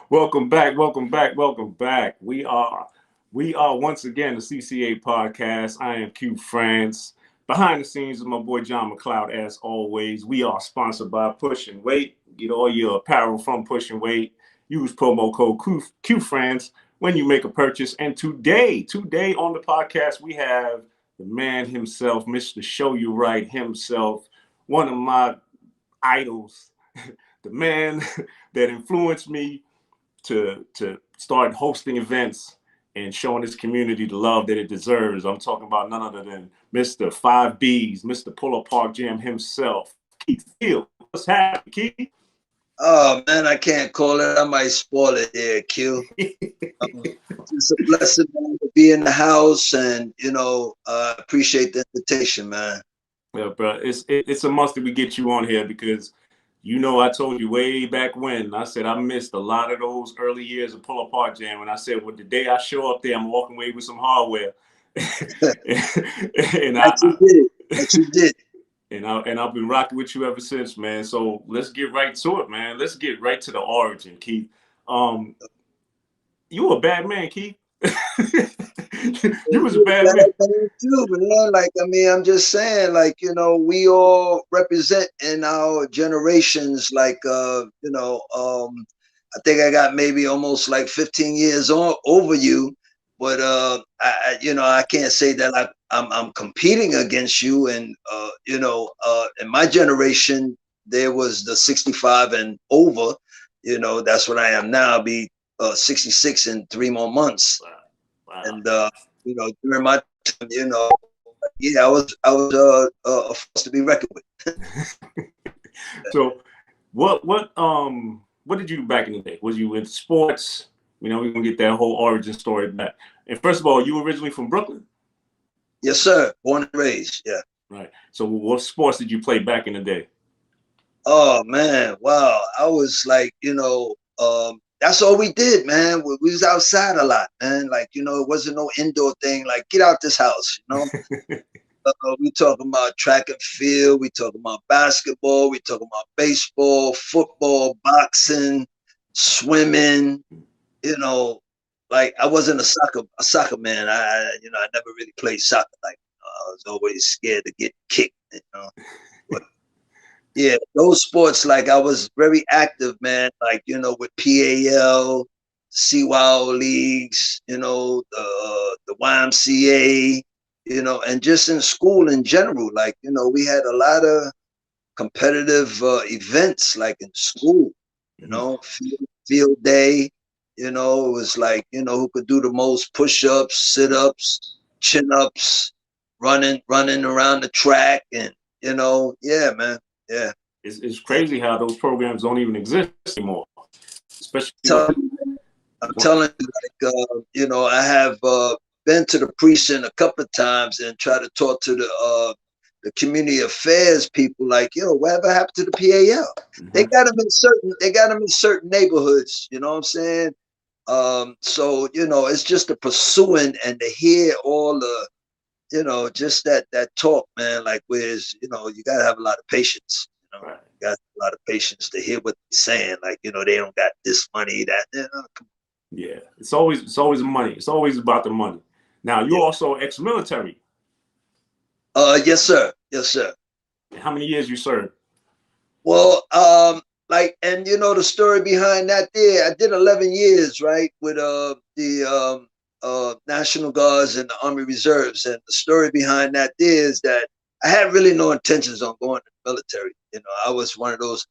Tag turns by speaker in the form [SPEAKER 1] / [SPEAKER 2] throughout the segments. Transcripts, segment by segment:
[SPEAKER 1] Welcome back, welcome back, welcome back. We are once again the CCA podcast. I am Q France. Behind the scenes is my boy John McLeod. As always, we are sponsored by Push and Weight. Get all your apparel from Push and Weight. Use promo code Q France when you make a purchase. And today on the podcast, we have the man himself, Mr. Show You Right himself, one of my idols, the man that influenced me to start hosting events and showing this community the love that it deserves. I'm talking about none other than Mr. 5Bs, Mr. Pull Up Park Jam himself, Keith Field. What's happening, Keith?
[SPEAKER 2] Oh man, I can't call it. I might spoil it there, Q. It's a blessing, man, to be in the house, and appreciate the invitation, man.
[SPEAKER 1] Yeah, bro, it's a must that we get you on here because I told you way back when I said I missed a lot of those early years of Pull Up Park Jam, and I said, well, the day I show up there, I'm walking away with some hardware. and
[SPEAKER 2] you did.
[SPEAKER 1] And I've been rocking with you ever since, man. So let's get right to it, man. Let's get right to the origin, Keith. You a bad man, Keith. You was a bad man
[SPEAKER 2] too, man. I'm just saying, we all represent in our generations. I think I got maybe almost like 15 years over you, but I can't say that I'm competing against you. And in my generation, there was the 65 and over. That's what I am now. I'll be 66 in 3 more months.
[SPEAKER 1] Wow.
[SPEAKER 2] And during my time, I was a force to be reckoned with.
[SPEAKER 1] So, what did you do back in the day? Was you in sports? We're gonna get that whole origin story back. And first of all, you originally from Brooklyn?
[SPEAKER 2] Yes, sir. Born and raised. Yeah.
[SPEAKER 1] Right. So, what sports did you play back in the day?
[SPEAKER 2] Oh man, wow! I was that's all we did, man. We was outside a lot, man. It wasn't no indoor thing. Like, get out this house, We talking about track and field. We talking about basketball. We talking about baseball, football, boxing, swimming. I wasn't a soccer man. I never really played soccer. I was always scared to get kicked. But yeah, those sports, I was very active, man, with PAL, CYO leagues, the YMCA, and just in school in general. We had a lot of competitive events, in school, field day, it was who could do the most push-ups, sit-ups, chin-ups, running around the track, and, yeah, man. Yeah,
[SPEAKER 1] it's crazy how those programs don't even exist anymore. Especially,
[SPEAKER 2] I'm telling you, I have been to the precinct a couple of times and try to talk to the community affairs people. Whatever happened to the PAL? Mm-hmm. They got them in certain neighborhoods. You know what I'm saying? So it's just the pursuing and to hear all the. Just that talk, man, whereas, you gotta have a lot of patience,
[SPEAKER 1] Right.
[SPEAKER 2] You got a lot of patience to hear what they're saying. They don't got this money, that,
[SPEAKER 1] Yeah, it's always money. It's always about the money. Now, you're also ex-military.
[SPEAKER 2] Yes, sir. Yes, sir.
[SPEAKER 1] How many years you served?
[SPEAKER 2] Well, and the story behind that there, I did 11 years, right, with the National Guards and the Army Reserves. And the story behind that is that I had really no intentions on going to the military. I was one of those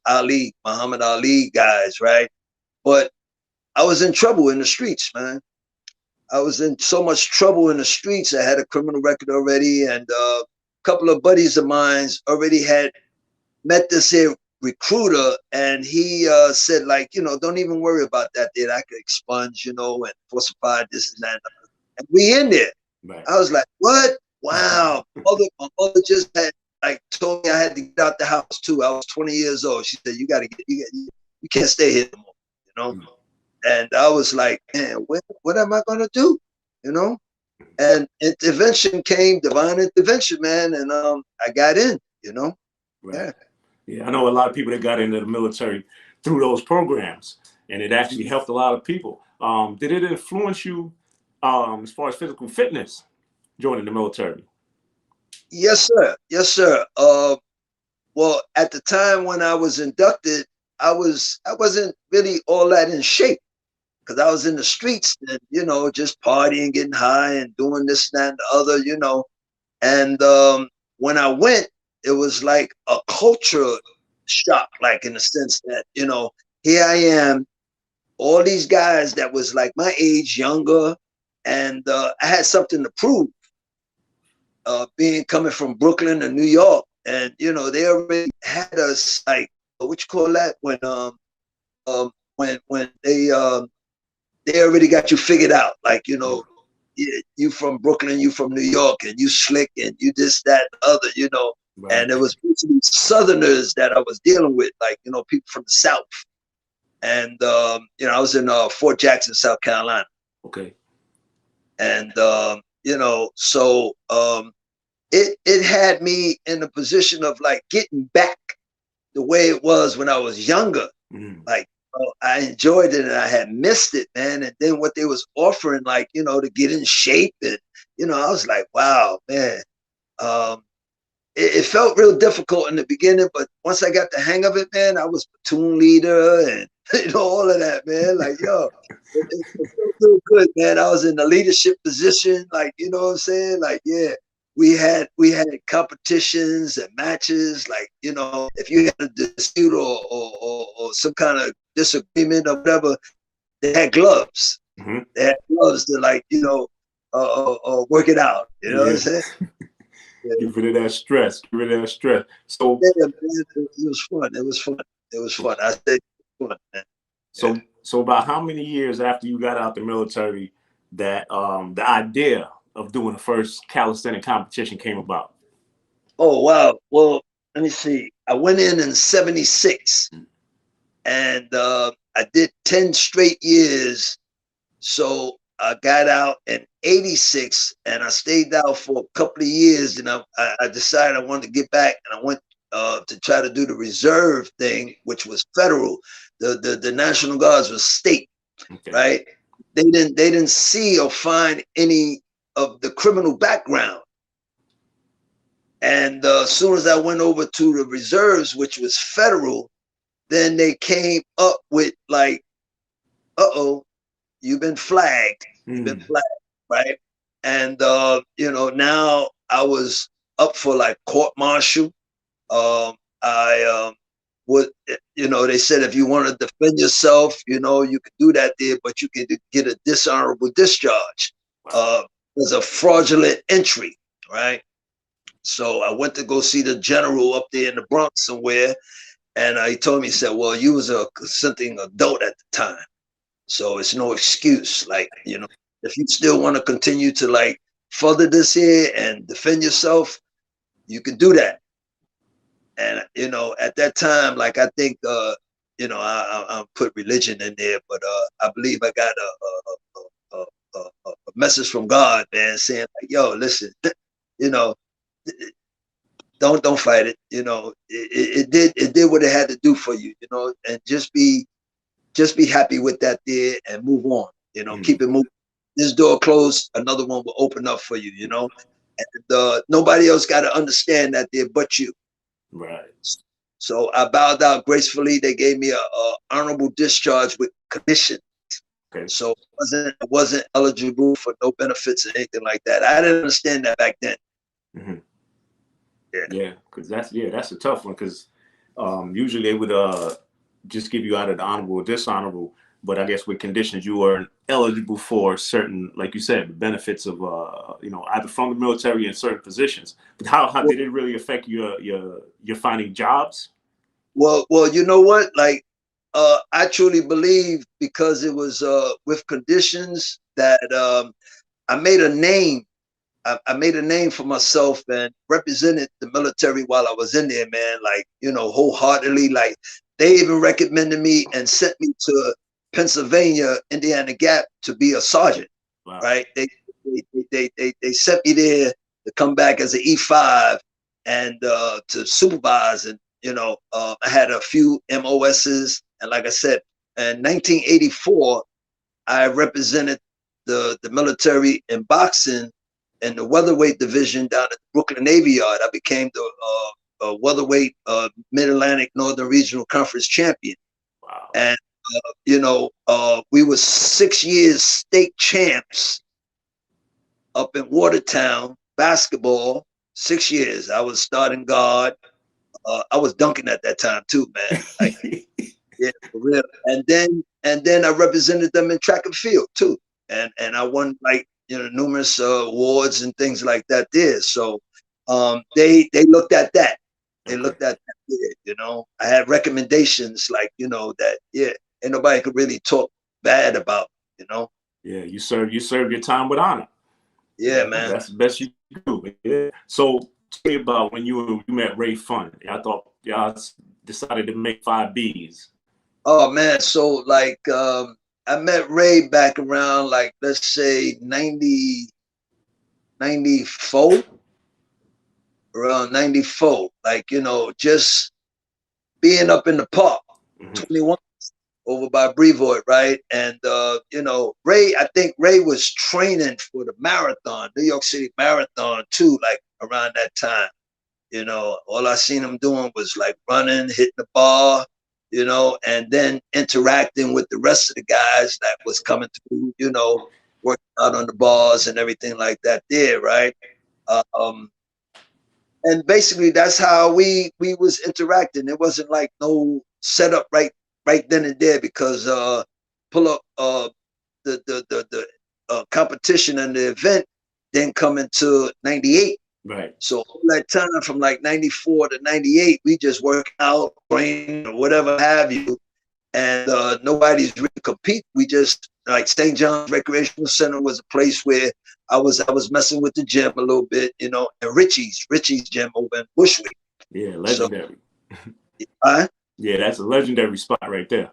[SPEAKER 2] Muhammad Ali guys, right? But I was in trouble in the streets, man. I was in so much trouble in the streets. I had a criminal record already, and a couple of buddies of mine already had met this here recruiter, and he said, don't even worry about that. That I could expunge, and falsify this and that. And we in there.
[SPEAKER 1] Right.
[SPEAKER 2] I was like, what? Wow. My mother just had told me I had to get out the house too. I was 20 years old. She said, you can't stay here no more, And I was like, man, what am I gonna do? And intervention came, divine intervention, man, and I got in,
[SPEAKER 1] Right. Yeah, I know a lot of people that got into the military through those programs. and it actually helped a lot of people. Did it influence you as far as physical fitness joining the military?
[SPEAKER 2] Yes, sir. Yes, sir. Well, at the time when I was inducted, I wasn't really all that in shape because I was in the streets and just partying, getting high, and doing this, that, and the other, And when I went, it was like a culture shock, like in the sense that here I am, all these guys that was like my age, younger, and I had something to prove. Being coming from Brooklyn to New York, and they already had us like what you call that um when they already got you figured out, like you from Brooklyn, you from New York, and you slick, and you this, that, and other.
[SPEAKER 1] Right.
[SPEAKER 2] And it was basically Southerners that I was dealing with, like people from the South, and I was in Fort Jackson, South Carolina,
[SPEAKER 1] Okay.
[SPEAKER 2] and so it had me in a position of like getting back the way it was when I was younger. Like I enjoyed it and I had missed it, man. And then what they was offering, like, to get in shape, and I was like, wow, man. It felt real difficult in the beginning, but once I got the hang of it, man, I was platoon leader and all of that, man. Like, yo, it felt real good, man. I was in the leadership position, like, you know what I'm saying? Like, yeah, we had competitions and matches, like, if you had a dispute or some kind of disagreement or whatever, they had gloves. They had gloves to, like, work it out. You know what I'm saying? Yeah.
[SPEAKER 1] Get rid of that stress. Get rid of that stress. So
[SPEAKER 2] Yeah, man, it was fun. It was fun. It was fun. I said it was fun, man.
[SPEAKER 1] So, so about how many years after you got out the military that the idea of doing the first calisthenic competition came about?
[SPEAKER 2] Oh, wow. Well, let me see. I went in '76, and I did 10 straight years. So I got out in '86, and I stayed out for a couple of years, and I decided I wanted to get back, and I went to try to do the reserve thing, which was federal. The National Guards was state,
[SPEAKER 1] Okay.
[SPEAKER 2] right? They didn't see or find any of the criminal background. And as soon as I went over to the reserves, which was federal, then they came up with like, uh-oh, you've been flagged. You've been flagged, right? And now I was up for like court martial. I would, they said if you want to defend yourself, you could do that there, but you can get a dishonorable discharge. There's a fraudulent entry, right? So I went to go see the general up there in the Bronx somewhere, and he told me, he said, well, you was a consenting adult at the time, so it's no excuse. Like, if you still want to continue to like further this here and defend yourself, you can do that. And at that time, like, I think I put religion in there, but I believe I got a message from God, man, saying like, yo, listen, don't fight it. It did what it had to do for you, and just be happy with that there and move on. Keep it moving. This door closed, another one will open up for you. And nobody else got to understand that there but you.
[SPEAKER 1] Right.
[SPEAKER 2] So I bowed out gracefully. They gave me a honorable discharge with condition.
[SPEAKER 1] Okay.
[SPEAKER 2] So I wasn't eligible for no benefits or anything like that. I didn't understand that back then.
[SPEAKER 1] Yeah, because that's a tough one, because usually they would just give you out of the honorable or dishonorable, but I guess with conditions you are eligible for certain, like you said, the benefits of either from the military in certain positions. But how did it really affect your finding jobs?
[SPEAKER 2] Well, you know what? Like, I truly believe, because it was with conditions, that I made a name. I made a name for myself and represented the military while I was in there, man. Like, wholeheartedly. Like, they even recommended me and sent me to Pennsylvania, Indiana Gap, to be a sergeant. Wow. Right? They sent me there to come back as an E5 and to supervise. And I had a few MOSs, and like I said, in 1984, I represented the military in boxing in the welterweight division down at the Brooklyn Navy Yard. I became the welterweight Mid-Atlantic Northern Regional Conference champion.
[SPEAKER 1] Wow.
[SPEAKER 2] And, we were 6 years state champs up in Watertown, basketball, 6 years. I was starting guard. I was dunking at that time too, man. Like, yeah, for real. And then I represented them in track and field too. And I won like, numerous awards and things like that there. So they looked at that. They looked at that, I had recommendations like, that, ain't nobody could really talk bad about.
[SPEAKER 1] Yeah, you serve your time with honor.
[SPEAKER 2] Yeah, man.
[SPEAKER 1] That's the best you can do. Yeah. So tell me about when you met Ray Fun. I thought y'all decided to make 5Bs.
[SPEAKER 2] Oh man, so like I met Ray back around like, let's say 94, around 94, like, just being up in the park, 21 over by Brevoort, right? And Ray, I think Ray was training for the marathon, New York City Marathon too, like around that time. All I seen him doing was like running, hitting the bar, and then interacting with the rest of the guys that was coming through, working out on the bars and everything like that there, right? And basically that's how we was interacting. It wasn't like no setup right then and there, because pull up the competition and the event didn't come into 98.
[SPEAKER 1] Right.
[SPEAKER 2] So all that time from like 94 to 98, we just work out, train, or whatever have you. And nobody's really compete. We just, like, St. John's Recreational Center was a place where I was messing with the gym a little bit, and Richie's gym over in Bushwick.
[SPEAKER 1] Yeah, legendary.
[SPEAKER 2] So,
[SPEAKER 1] yeah, that's a legendary spot right there.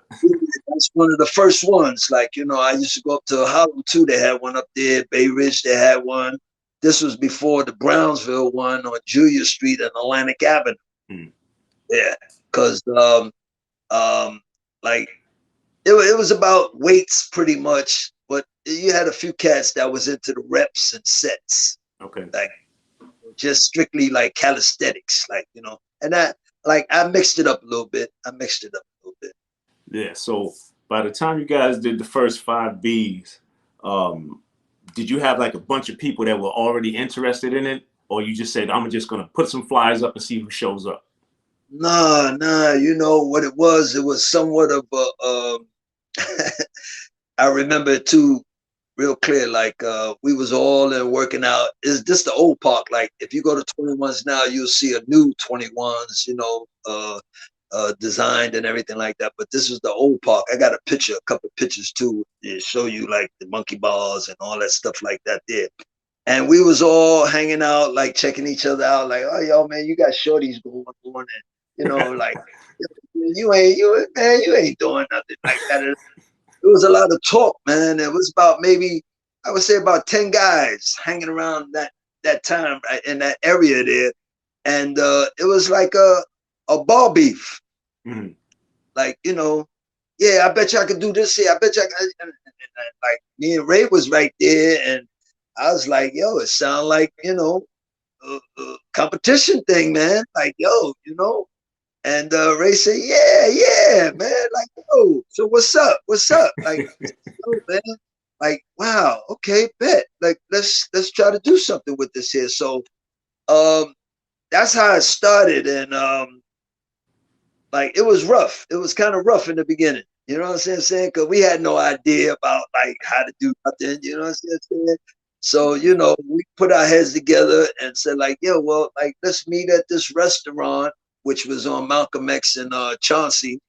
[SPEAKER 2] That's one of the first ones. Like, I used to go up to Harlem too. They had one up there. Bay Ridge, they had one. This was before the Brownsville one on Julia Street and Atlantic Avenue. Yeah, because like it was about weights pretty much, but you had a few cats that was into the reps and sets.
[SPEAKER 1] Okay.
[SPEAKER 2] Like just strictly like calisthenics, like, and that, like, I mixed it up a little bit.
[SPEAKER 1] Yeah. So by the time you guys did the first 5Bs, did you have like a bunch of people that were already interested in it, or you just said, I'm just gonna put some flyers up and see who shows up?
[SPEAKER 2] Nah, you know what it was? It was somewhat of a I remember it too real clear, like we was all in working out. Is this the old park? Like if you go to 21s now, you'll see a new 21s, designed and everything like that. But this was the old park. I got a couple of pictures too, to show you like the monkey bars and all that stuff like that there. And we was all hanging out, like checking each other out, like, oh, yo, man, you got shorties going on, and like, you ain't doing nothing like that. It was a lot of talk, man. It was about maybe, I would say about 10 guys hanging around that time, right, in that area there. And it was like a ball beef.
[SPEAKER 1] Mm-hmm.
[SPEAKER 2] Like, yeah, I bet you I could do this here. I bet you I could. And like me and Ray was right there, and I was like, yo, it sounds like, competition thing, man. Like, yo, And Ray said, yeah, man. Like, yo, so what's up? Like, man. Like, wow, okay, bet. Like, let's try to do something with this here. So that's how it started. And like, it was rough. It was kind of rough in the beginning. You know what I'm saying? Because we had no idea about like how to do nothing. You know what I'm saying? So, we put our heads together and said like, yo, well, like, let's meet at this restaurant, which was on Malcolm X and Chauncey.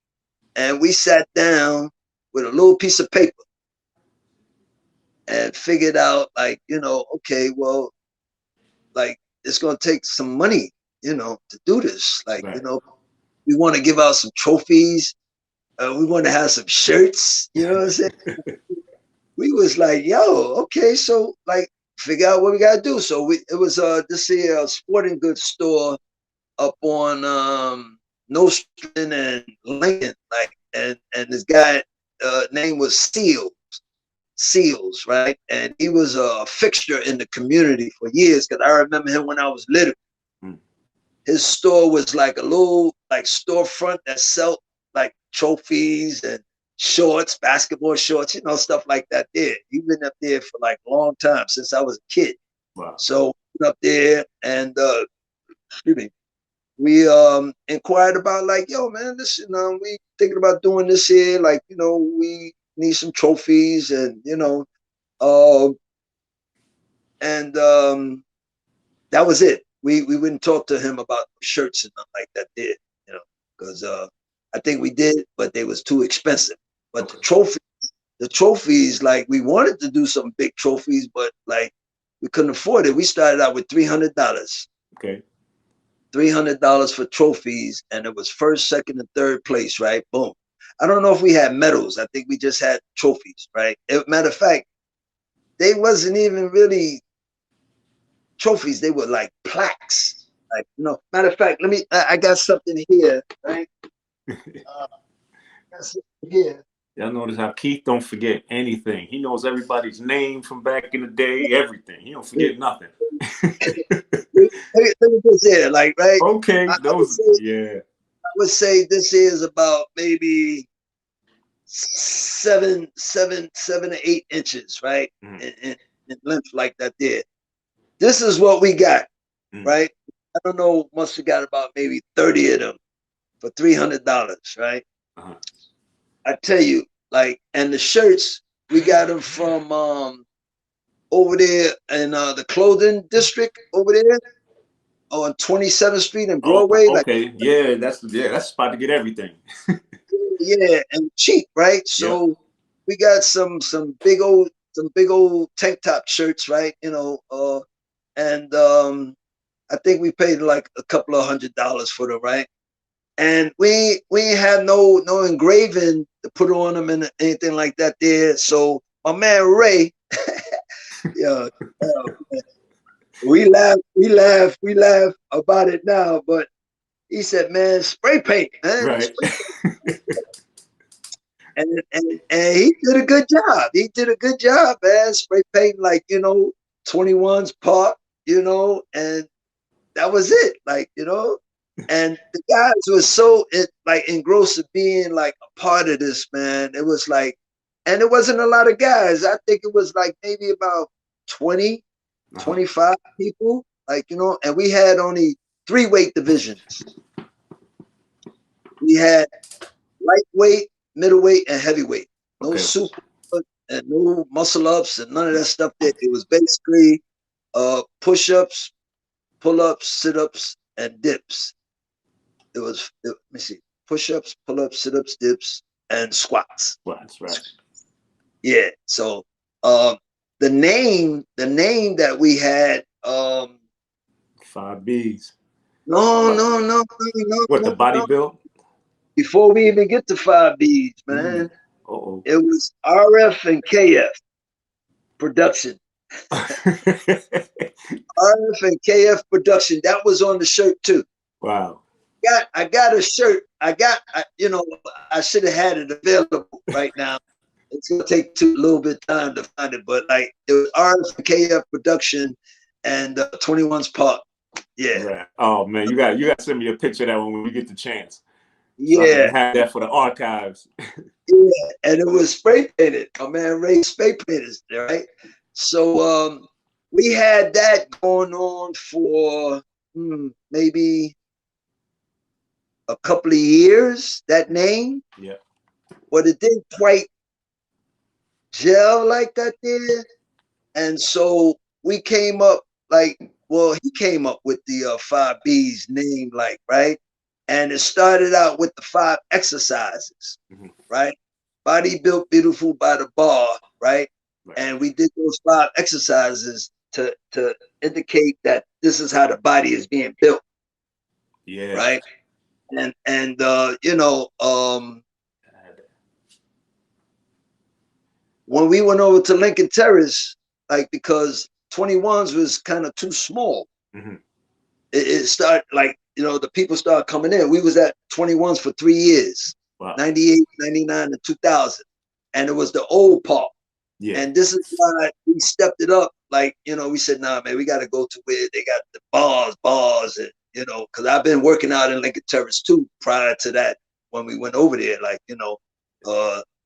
[SPEAKER 2] And we sat down with a little piece of paper and figured out like, okay, well, like, it's going to take some money, to do this. Like,
[SPEAKER 1] right.
[SPEAKER 2] We want to give out some trophies. We want to have some shirts, you know what I'm saying? We was like, yo, okay, so like figure out what we gotta do. So it was this here sporting goods store up on Nostrand and Lincoln, like, and this guy name was Seals, right? And he was a fixture in the community for years because I remember him when I was little.
[SPEAKER 1] Mm.
[SPEAKER 2] His store was like a little like storefront that sold like trophies and shorts, basketball shorts, stuff like that there. He's been up there for like a long time, since I was a kid.
[SPEAKER 1] Wow.
[SPEAKER 2] So up there and excuse me, we inquired about like, yo man, listen, we thinking about doing this here, like, we need some trophies and that was it. We wouldn't talk to him about shirts and nothing like that there, because I think we did, but they was too expensive. But the trophies, like we wanted to do some big trophies, but like we couldn't afford it. We started out with $300.
[SPEAKER 1] Okay.
[SPEAKER 2] $300 for trophies, and it was first, second, and third place, right? Boom. I don't know if we had medals. I think we just had trophies, right? Matter of fact, they wasn't even really trophies. They were like plaques. Like, matter of fact, I got something here, right? Got something here.
[SPEAKER 1] Y'all notice how Keith don't forget anything. He knows everybody's name from back in the day, everything. He don't forget nothing.
[SPEAKER 2] Let me just say it, like, right?
[SPEAKER 1] Okay,
[SPEAKER 2] I would say this is about maybe 7 to 8 inches, right? In length, like that there. This is what we got, right? I don't know, must have got about maybe 30 of them for $300, right? I tell you, like, and the shirts, we got them from over there in the clothing district over there on 27th Street and Broadway.
[SPEAKER 1] Okay, like, yeah, that's the spot to get everything.
[SPEAKER 2] Yeah, and cheap, right? So we got some big old tank top shirts, right? And I think we paid like a couple of $100 for them, right? And we ain't have no engraving to put on them and anything like that there. So my man Ray, we laugh about it now, but he said, man, spray paint, man.
[SPEAKER 1] Right.
[SPEAKER 2] Spray paint. and he did a good job. He did a good job, man. Spray paint, like, 21's Park, and that was it. Like, and the guys were so engrossed in being like a part of this, man. It was like, and it wasn't a lot of guys. I think it was like maybe about 20, 25 people, like, and we had only 3 weight divisions. We had lightweight, middleweight, and heavyweight. No super and no muscle ups and none of that stuff. It was basically push-ups, pull-ups, sit-ups, and dips. Let me see, push-ups, pull-ups, sit-ups, dips, and squats.
[SPEAKER 1] Squats, right.
[SPEAKER 2] Yeah. So the name that we had
[SPEAKER 1] 5 B's.
[SPEAKER 2] No.
[SPEAKER 1] What, the body build?
[SPEAKER 2] Before we even get to 5 B's, man. It was RF and KF production. RF and KF production. That was on the shirt too.
[SPEAKER 1] Wow.
[SPEAKER 2] I got a shirt. I should have had it available right now. It's gonna take a little bit of time to find it, but like it was RF and KF production and 21's Park. Yeah.
[SPEAKER 1] Right. Oh man, you got to send me a picture of that when we get the chance.
[SPEAKER 2] Yeah.
[SPEAKER 1] So I can have that for the archives.
[SPEAKER 2] Yeah, and it was spray painted. My man Ray spray painted, right? So we had that going on for maybe a couple of years, that name.
[SPEAKER 1] Yeah.
[SPEAKER 2] But it didn't quite gel like that there. And so we came up he came up with the 5 B's name, like, right? And it started out with the 5 exercises, right? Body built beautiful by the bar, right? And we did those 5 exercises to indicate that this is how the body is being built.
[SPEAKER 1] Yeah.
[SPEAKER 2] Right. And when we went over to Lincoln Terrace, like, because 21's was kind of too small, it started like, the people started coming in. We was at 21's for 3 years, 98, 99, and 2000. and it was the old park.
[SPEAKER 1] Yeah.
[SPEAKER 2] And this is why we stepped it up. Like, you know, we said, nah, man, we got to go to where they got the bars, and, you know, because I've been working out in Lincoln Terrace too prior to that when we went over there. Like, you know,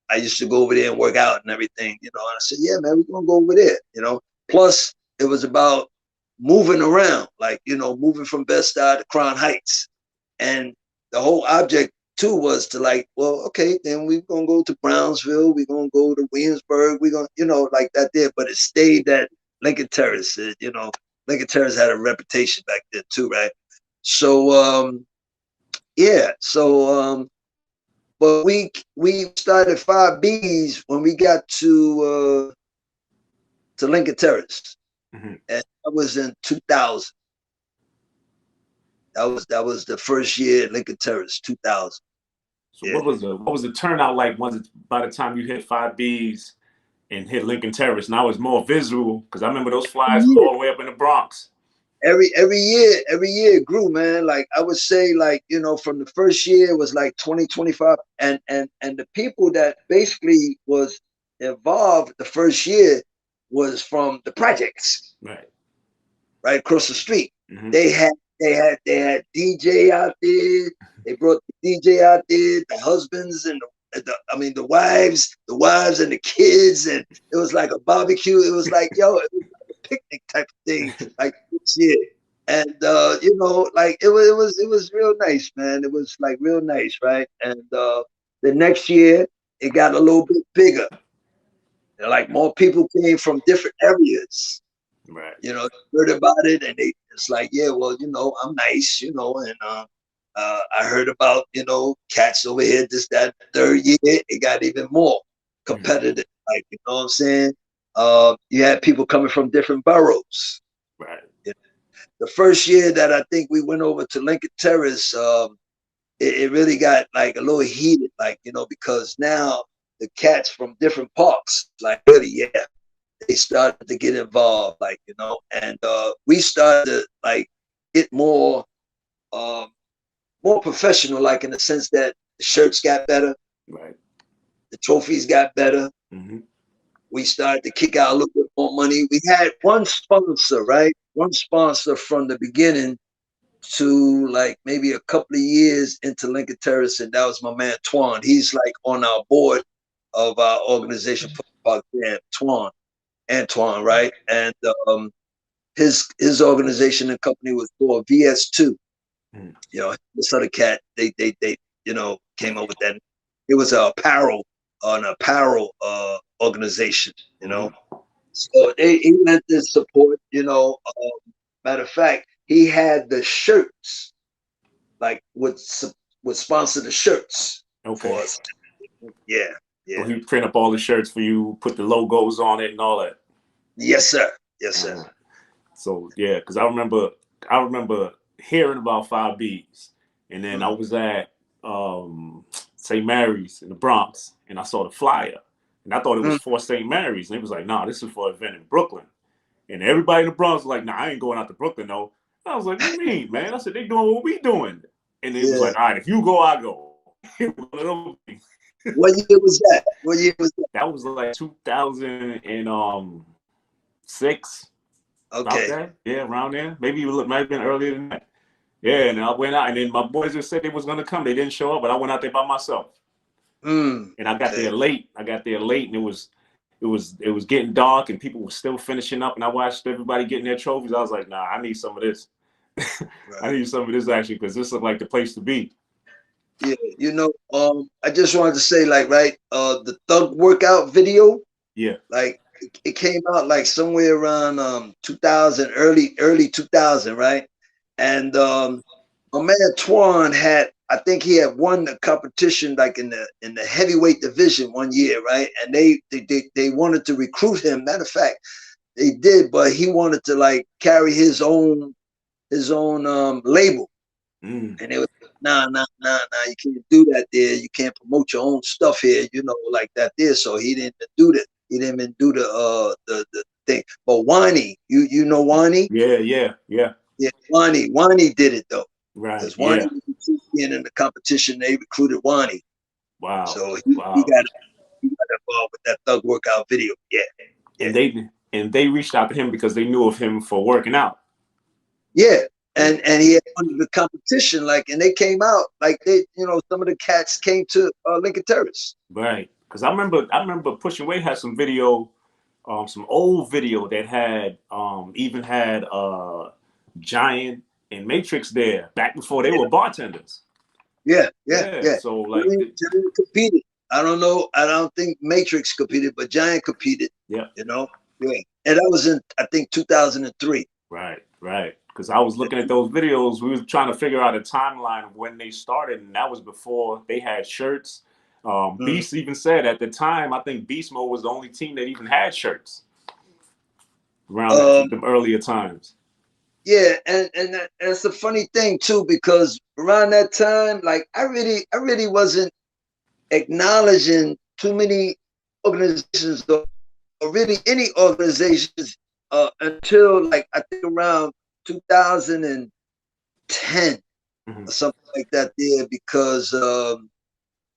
[SPEAKER 2] I used to go over there and work out and everything, you know. And I said, yeah, man, we're going to go over there, you know. Plus, it was about moving around, like, you know, moving from Bed-Stuy to Crown Heights. And the whole object too was to like, well, okay, then we're gonna go to Brownsville, we're gonna go to Williamsburg, we're gonna, you know, like that there, but it stayed at Lincoln Terrace. You know, Lincoln Terrace had a reputation back then too, right? So yeah, so but we started 5Bs when we got to Lincoln Terrace.
[SPEAKER 1] Mm-hmm.
[SPEAKER 2] And that was in 2000. That was the first year at Lincoln Terrace, 2000.
[SPEAKER 1] So yeah. What was the turnout like? Was it by the time you hit 5Bs and hit Lincoln Terrace? Now it's more visual because I remember those flyers was all the way up in the Bronx.
[SPEAKER 2] Every year it grew, man. Like I would say, like, you know, from the first year it was like 20, 25, and the people that basically was involved the first year was from the projects, right across the street. Mm-hmm. They had DJ out there. They brought the DJ out there, the husbands and the wives and the kids, and it was like a barbecue. It was like, yo, it was like a picnic type of thing, like this year. And you know, like it was real nice, man. It was like real nice, right? And the next year it got a little bit bigger. Like more people came from different areas.
[SPEAKER 1] Right.
[SPEAKER 2] You know, heard about it, and it's like, yeah, well, you know, I'm nice, you know, and I heard about, you know, cats over here, this, that, third year, it got even more competitive. Mm-hmm. Like, you know what I'm saying? You had people coming from different boroughs.
[SPEAKER 1] Right.
[SPEAKER 2] You know? The first year that I think we went over to Lincoln Terrace, it really got like a little heated, like, you know, because now the cats from different parks, like really, yeah, they started to get involved, like, you know, and we started to like get more professional, like in the sense that the shirts got better,
[SPEAKER 1] right?
[SPEAKER 2] The trophies got better. Mm-hmm. We started to kick out a little bit more money. We had one sponsor, right? One sponsor from the beginning to like maybe a couple of years into Lincoln Terrace, and that was my man Twan. He's like on our board of our organization, Antoine, right? And his organization and company was called VS2. Mm. You know, this other cat, they you know, came up with that. It was an apparel organization, you know. Mm. So he lent this support, you know. Matter of fact, he had the shirts, like would sponsor the shirts for us. Yeah. Yeah.
[SPEAKER 1] So he print up all the shirts for you, put the logos on it and all that.
[SPEAKER 2] Yes, sir. Yes, sir.
[SPEAKER 1] So yeah, because I remember hearing about 5Bs, and then I was at St. Mary's in the Bronx, and I saw the flyer, and I thought it was for St. Mary's, and it was like, nah, this is for an event in Brooklyn, and everybody in the Bronx was like, nah, I ain't going out to Brooklyn, no. And I was like, what do you mean, man? I said, they doing what we doing, and it was like, all right, if you go, I go.
[SPEAKER 2] What year was that? What year was that?
[SPEAKER 1] That was like 2006.
[SPEAKER 2] Okay.
[SPEAKER 1] That. Yeah, around there. Maybe it might have been earlier than that. Yeah, and I went out, and then my boys just said they was gonna come. They didn't show up, but I went out there by myself. And I got there late. And it was getting dark, and people were still finishing up. And I watched everybody getting their trophies. I was like, nah, I need some of this. Right. I need some of this actually, because this looked like the place to be.
[SPEAKER 2] Yeah, you know, I just wanted to say, like, right, the Thug workout video.
[SPEAKER 1] Yeah.
[SPEAKER 2] Like, it came out like somewhere around 2000, early 2000, right? And my man Twan I think he had won the competition like in the heavyweight division one year, right? And they wanted to recruit him. Matter of fact, they did, but he wanted to like carry his own label. And it was nah, you can't do that there. You can't promote your own stuff here, you know, like that there. So he didn't do that. He didn't even do the thing. But Wani, you know Wani?
[SPEAKER 1] Yeah.
[SPEAKER 2] Yeah, Wani did it though.
[SPEAKER 1] Right.
[SPEAKER 2] Because Wani was in the competition, they recruited Wani.
[SPEAKER 1] Wow.
[SPEAKER 2] So he got involved with that Thug Workout video. Yeah, yeah,
[SPEAKER 1] And they reached out to him because they knew of him for working out.
[SPEAKER 2] yeah. And he had won the competition, like, and they came out, like, they, you know, some of the cats came to Lincoln Terrace.
[SPEAKER 1] Right. Because I remember Pushing Weight had some video, some old video that had even had Giant and Matrix there back before they were bartenders.
[SPEAKER 2] Yeah, yeah,
[SPEAKER 1] Yeah.
[SPEAKER 2] yeah.
[SPEAKER 1] So like,
[SPEAKER 2] Giant competed. I don't know. I don't think Matrix competed, but Giant competed.
[SPEAKER 1] yeah.
[SPEAKER 2] You know. Yeah. And that was in, I think, 2003.
[SPEAKER 1] Right. Right. Because I was looking at those videos. We was trying to figure out a timeline of when they started, and that was before they had shirts. Beast even said at the time, I think Beast Mode was the only team that even had shirts around them earlier times.
[SPEAKER 2] Yeah, and that's a funny thing too, because around that time, like, I really wasn't acknowledging too many organizations, or really any organizations, until, like, I think around 2010 or something like that there, because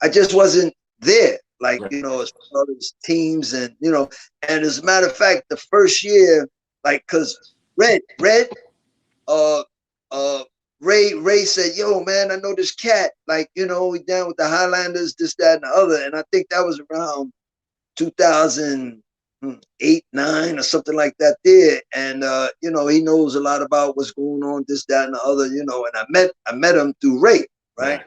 [SPEAKER 2] I just wasn't there, like,
[SPEAKER 1] Right.
[SPEAKER 2] you know, as far as teams, and, you know, and as a matter of fact, the first year, like, because Ray said, yo, man, I know this cat, like, you know, we down with the Highlanders, this, that, and the other. And I think that was around 2008, 9 or something like that there. And, you know, he knows a lot about what's going on, this, that, and the other, you know, and I met him through Ray, right?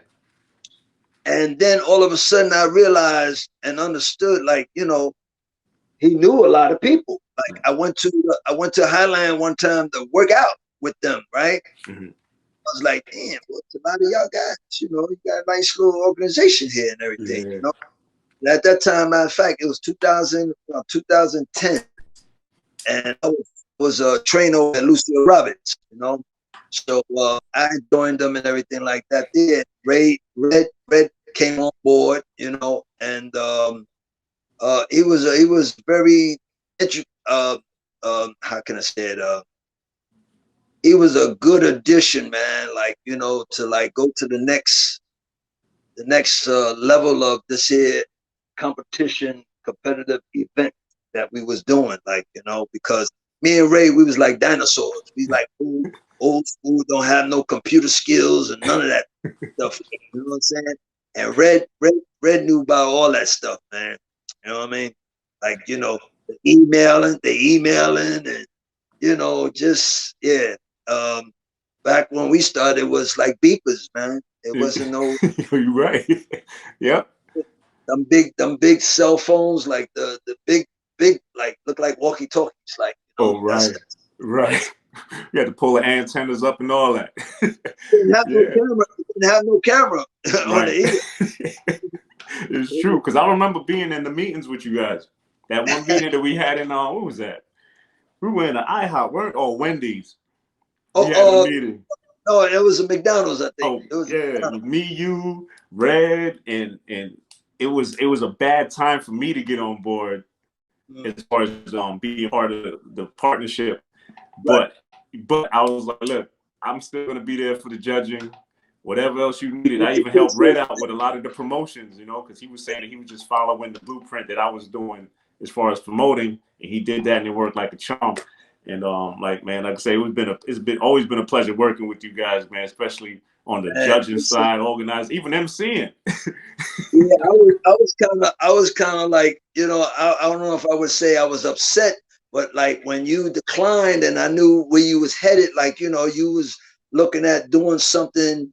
[SPEAKER 2] And then all of a sudden I realized and understood, like, you know, he knew a lot of people. Like, I went to Highland one time to work out with them, right? I was like, damn, what's a lot of y'all guys? You know, you got a nice little organization here and everything. You know, and at that time, matter of fact, it was 2010, and I was a trainer at Lucio Roberts. You know, so I joined them and everything like that. There, Red came on board. You know, and he was very how can I say it? He was a good addition, man. Like, you know, to, like, go to the next level of this here competition, competitive event that we was doing. Like, you know, because me and Ray, we was like dinosaurs. We like old school, don't have no computer skills and none of that stuff. You know what I'm saying? And Red knew about all that stuff, man. You know what I mean? Like, you know, the emailing, and, you know, just, yeah. Back when we started, it was like beepers, man. It wasn't no.
[SPEAKER 1] You're right. Yep.
[SPEAKER 2] Them big cell phones, like the big, like, look like walkie talkies, like, you know.
[SPEAKER 1] Oh, right. Right. You had to pull the antennas up and all that.
[SPEAKER 2] Didn't have no camera. Didn't have no camera on the
[SPEAKER 1] It's true, because I remember being in the meetings with you guys. That one meeting that we had in what was that? We were in the IHOP, weren't? Oh, Wendy's. We had a meeting.
[SPEAKER 2] No, it was a McDonald's, I think.
[SPEAKER 1] Oh,
[SPEAKER 2] it was
[SPEAKER 1] me, you, Red, and it was a bad time for me to get on board as far as being part of the partnership. But I was like, look, I'm still gonna be there for the judging. Whatever else you needed. I even helped Red out with a lot of the promotions, you know, because he was saying that he was just following the blueprint that I was doing as far as promoting, and he did that and it worked like a charm. And like, man, like I say, it's always been a pleasure working with you guys, man, especially on the judging side, organized, even MCing.
[SPEAKER 2] Yeah, I was kind of like, you know, I don't know if I would say I was upset, but like when you declined and I knew where you was headed, like, you know, you was looking at doing something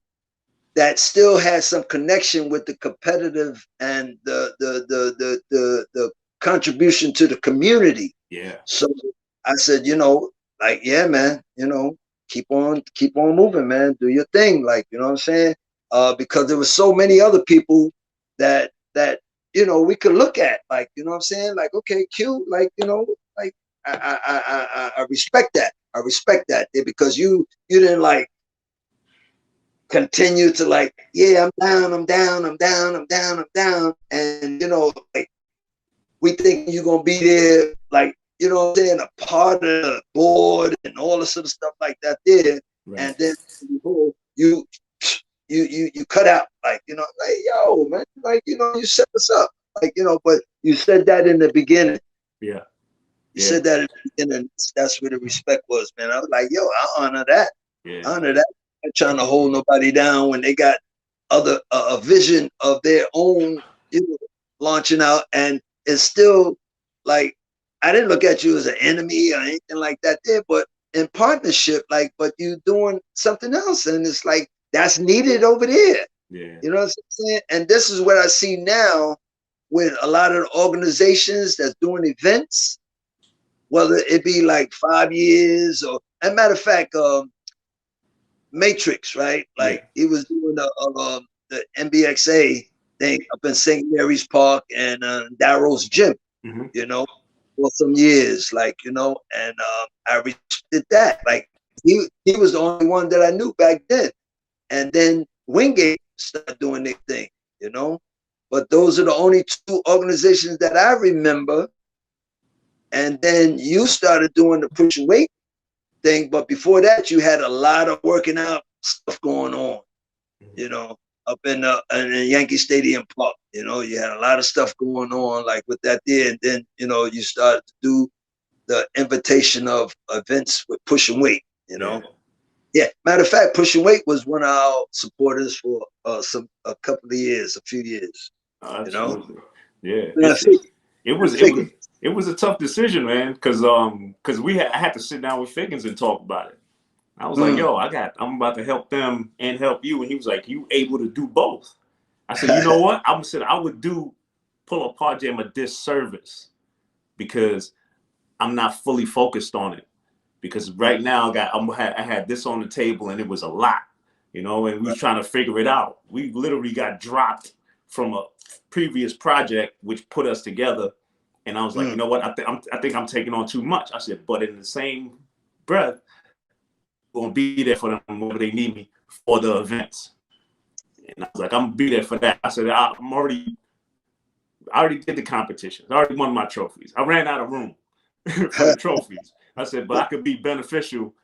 [SPEAKER 2] that still had some connection with the competitive and the contribution to the community.
[SPEAKER 1] Yeah.
[SPEAKER 2] So I said, you know, like, yeah, man, you know, keep on moving, man. Do your thing, like, you know what I'm saying? Because there were so many other people that you know we could look at, like, you know what I'm saying? Like, okay, Q, like, you know, like I respect that. I respect that because you didn't like continue to like, yeah, I'm down, and you know, like we think you're gonna be there, like, you know what I'm saying, a part of the board and all this sort of stuff like that there, and then you cut out, like, you know, like, yo, man, like, you know, you set us up, like, you know, but you said that in the beginning.
[SPEAKER 1] Yeah.
[SPEAKER 2] You
[SPEAKER 1] Yeah.
[SPEAKER 2] said that in the beginning. That's where the respect was, man. I was like, yo, I honor that.
[SPEAKER 1] Yeah.
[SPEAKER 2] I honor that. I'm not trying to hold nobody down when they got other a vision of their own, you know, launching out, and it's still like I didn't look at you as an enemy or anything like that there, but in partnership, like, but you doing something else, and it's like that's needed over there.
[SPEAKER 1] Yeah.
[SPEAKER 2] You know what I'm saying? And this is what I see now with a lot of organizations that's doing events, whether it be like 5 years or, as a matter of fact, Matrix, right?
[SPEAKER 1] Yeah.
[SPEAKER 2] Like he was doing the MBXA thing up in St. Mary's Park and Darrow's gym,
[SPEAKER 1] Mm-hmm.
[SPEAKER 2] you know, for some years, like, you know, and I respected that. Like he was the only one that I knew back then. And then Wingate started doing their thing, you know. But those are the only two organizations that I remember. And then you started doing the push and weight thing, but before that, you had a lot of working out stuff going on, you know, up in the Yankee Stadium Park. You know, you had a lot of stuff going on, like with that there, and then you know you started to do the invitation of events with push and weight. You know,
[SPEAKER 1] Yeah.
[SPEAKER 2] yeah. Matter of fact, push and weight was one of our supporters for a couple of years, a few years. You know,
[SPEAKER 1] Absolutely. Yeah.
[SPEAKER 2] and
[SPEAKER 1] It
[SPEAKER 2] I
[SPEAKER 1] was it was
[SPEAKER 2] figured,
[SPEAKER 1] it was a tough decision, man, because I had to sit down with Figgins and talk about it. I was like,
[SPEAKER 2] mm.
[SPEAKER 1] yo, I'm about to help them and help you. And he was like, you able to do both? I said, you know what? I said I would do pull apart jam a disservice because I'm not fully focused on it. Because right now I had this on the table and it was a lot, you know, and we was trying to figure it out. We literally got dropped from a previous project which put us together. And I was like, you know what? I think I'm taking on too much. I said, but in the same breath, I'm gonna be there for them whenever they need me for the events. And I was like, I'm gonna be there for that. I said, I already did the competition. I already won my trophies. I ran out of room for the trophies. I said, but I could be beneficial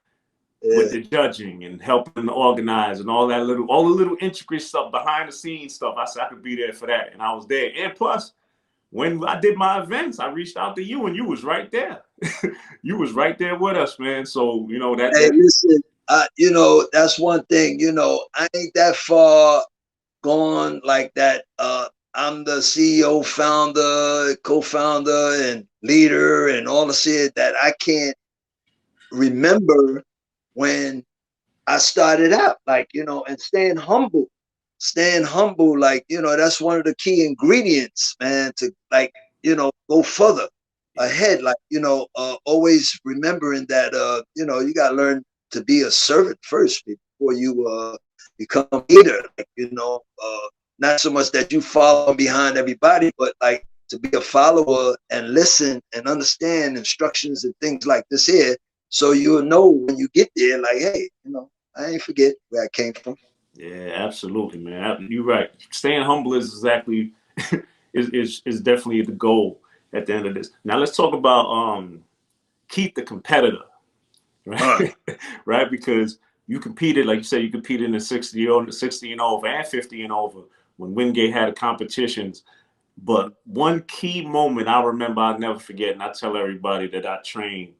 [SPEAKER 1] with
[SPEAKER 2] Yeah.
[SPEAKER 1] the judging and helping to organize and all the little intricate stuff, behind the scenes stuff. I said I could be there for that, and I was there. And plus, when I did my events, I reached out to you, and you was right there. You was right there with us, man. So you know
[SPEAKER 2] Hey,
[SPEAKER 1] that
[SPEAKER 2] listen, you know, that's one thing, you know, I ain't that far gone like that. I'm the CEO, founder, co-founder, and leader, and all the shit that I can't remember when I started out, like, you know, and staying humble, like, you know, that's one of the key ingredients, man, to like, you know, go further ahead, like, you know, always remembering that, you know, you got to learn to be a servant first before you become a leader, like, you know, not so much that you follow behind everybody, but like to be a follower and listen and understand instructions and things like this here. So you'll know when you get there, like, hey, you know, I ain't forget where I came from.
[SPEAKER 1] Yeah, absolutely, man. You're right. Staying humble is exactly is definitely the goal at the end of this. Now let's talk about Keith the competitor,
[SPEAKER 2] All
[SPEAKER 1] right? Right, because you competed, like you said, you competed in the 60 and over and 50 and over when Wingate had the competitions. But one key moment I remember I'll never forget, and I tell everybody that I trained,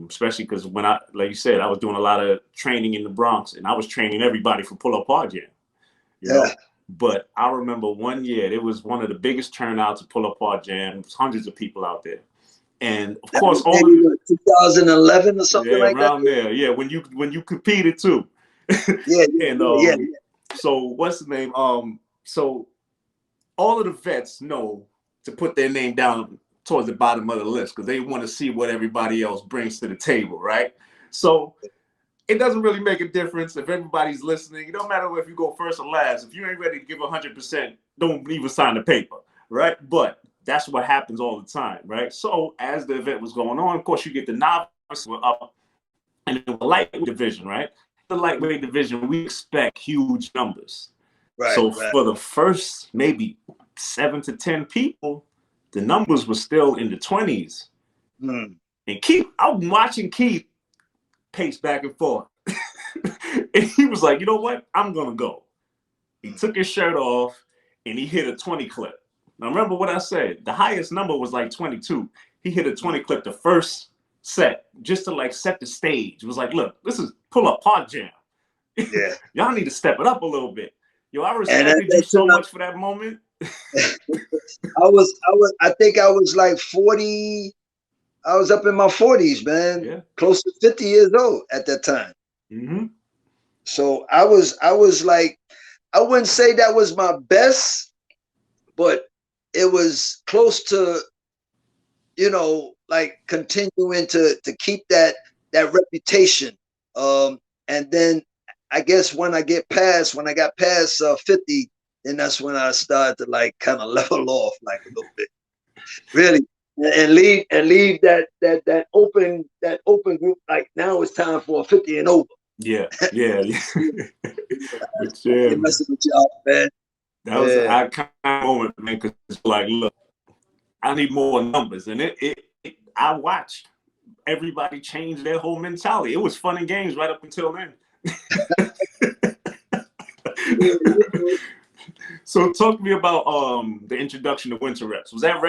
[SPEAKER 1] especially because when like you said, I was doing a lot of training in the Bronx, and I was training everybody for pull-up hard jam, you
[SPEAKER 2] yeah.
[SPEAKER 1] know. But I remember one year, it was one of the biggest turnouts of pull-up hard jam. There was hundreds of people out there, and of
[SPEAKER 2] That
[SPEAKER 1] course,
[SPEAKER 2] was
[SPEAKER 1] all of
[SPEAKER 2] maybe what, 2011 or something
[SPEAKER 1] yeah,
[SPEAKER 2] like that.
[SPEAKER 1] around there, yeah, when you competed too,
[SPEAKER 2] Yeah,
[SPEAKER 1] and
[SPEAKER 2] yeah, yeah.
[SPEAKER 1] so what's the name? So all of the vets know to put their name down towards the bottom of the list because they want to see what everybody else brings to the table, right? So it doesn't really make a difference if everybody's listening. It don't matter if you go first or last. If you ain't ready to give 100%, don't even sign the paper, right? But that's what happens all the time, right? So as the event was going on, of course, you get the novice up and the lightweight division, right? The lightweight division, we expect huge numbers.
[SPEAKER 2] Right,
[SPEAKER 1] So
[SPEAKER 2] right.
[SPEAKER 1] for the first maybe 7 to 10 people, the numbers were still in the 20s.
[SPEAKER 2] Hmm.
[SPEAKER 1] And Keith, I'm watching Keith pace back and forth. And he was like, you know what? I'm going to go. He took his shirt off and he hit a 20 clip. Now remember what I said. The highest number was like 22. He hit a 20 clip the first set just to like set the stage. It was like, look, this is pull up Park Jam.
[SPEAKER 2] Yeah.
[SPEAKER 1] Y'all need to step it up a little bit. Yo, I
[SPEAKER 2] And at
[SPEAKER 1] respected you
[SPEAKER 2] that
[SPEAKER 1] so
[SPEAKER 2] time,
[SPEAKER 1] much for that moment.
[SPEAKER 2] I think I was like 40. I was up in my 40s, man.
[SPEAKER 1] Yeah.
[SPEAKER 2] Close to 50 years old at that time.
[SPEAKER 1] Mm-hmm.
[SPEAKER 2] So I was like, I wouldn't say that was my best, but it was close to, like continuing to keep that reputation. And then I guess when I got past 50, then that's when I started to like kind of level off like a little bit, really, and leave that open group. Like now it's time for 50 and over.
[SPEAKER 1] Yeah. But
[SPEAKER 2] I
[SPEAKER 1] yeah,
[SPEAKER 2] ain't
[SPEAKER 1] man.
[SPEAKER 2] messing with y'all, man.
[SPEAKER 1] That was an
[SPEAKER 2] Yeah.
[SPEAKER 1] iconic moment, man, because it's like, look, I need more numbers. And I watched everybody change their whole mentality. It was fun and games right up until then. So talk to me about the introduction to Winter Reps. Was that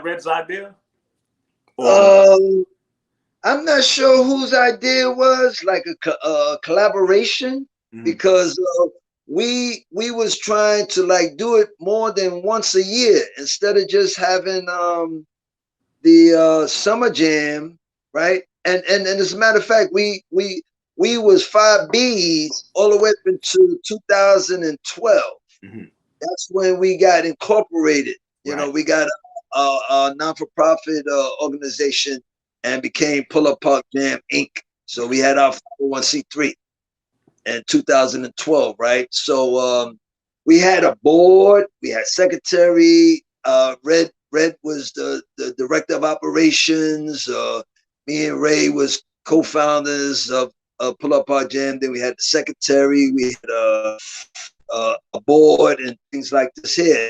[SPEAKER 1] Red's idea? Or
[SPEAKER 2] I'm not sure whose idea it was, like a collaboration, because we was trying to like do it more than once a year instead of just having the summer jam, right? And as a matter of fact, we was 5Bs all the way up into 2012. That's when we got incorporated. We got a non-for-profit organization and became Pull Up Park Jam Inc. So we had our 501c3 in 2012, right? So we had a board, we had secretary. Red was the director of operations. Me and Ray was co-founders of Pull Up Park Jam. Then we had the secretary. We had a board and things like this here,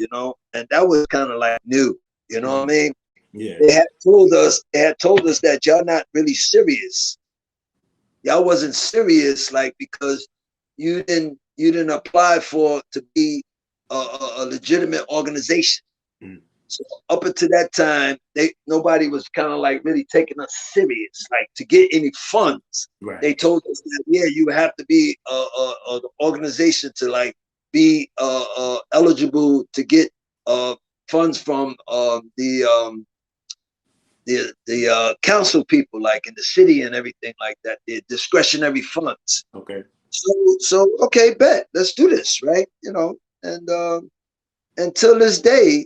[SPEAKER 2] and that was kind of like new, what I mean?
[SPEAKER 1] Yeah.
[SPEAKER 2] They had told us that y'all not really serious. Y'all wasn't serious, like, because you didn't apply to be a legitimate organization. So up until that time, nobody was kind of like really taking us serious, like to get any funds.
[SPEAKER 1] Right.
[SPEAKER 2] They told us that you have to be an organization to like be eligible to get funds from the council people, like in the city and everything like that. The discretionary funds.
[SPEAKER 1] Okay.
[SPEAKER 2] So okay, bet, let's do this, right? And until this day,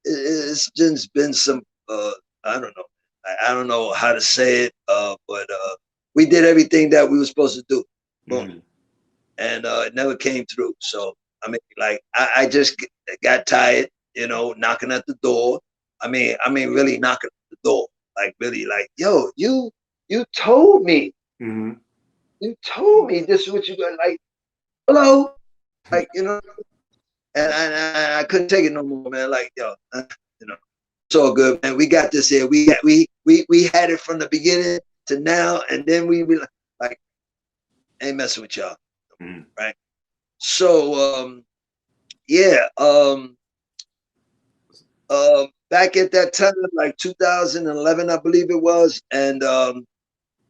[SPEAKER 2] it's just been some I don't know. I don't know how to say it, but we did everything that we were supposed to do. Boom. And it never came through. So I mean, like I just got tired, knocking at the door. I mean, really knocking at the door, like really, like, yo, you told me, you told me this is what you got, like, hello, like, and I couldn't take it no more, man. Like, yo, it's all good, man. We got this here. We had it from the beginning to now, and then we be like, ain't messing with y'all, right? So, yeah, back at that time, like 2011, I believe it was, and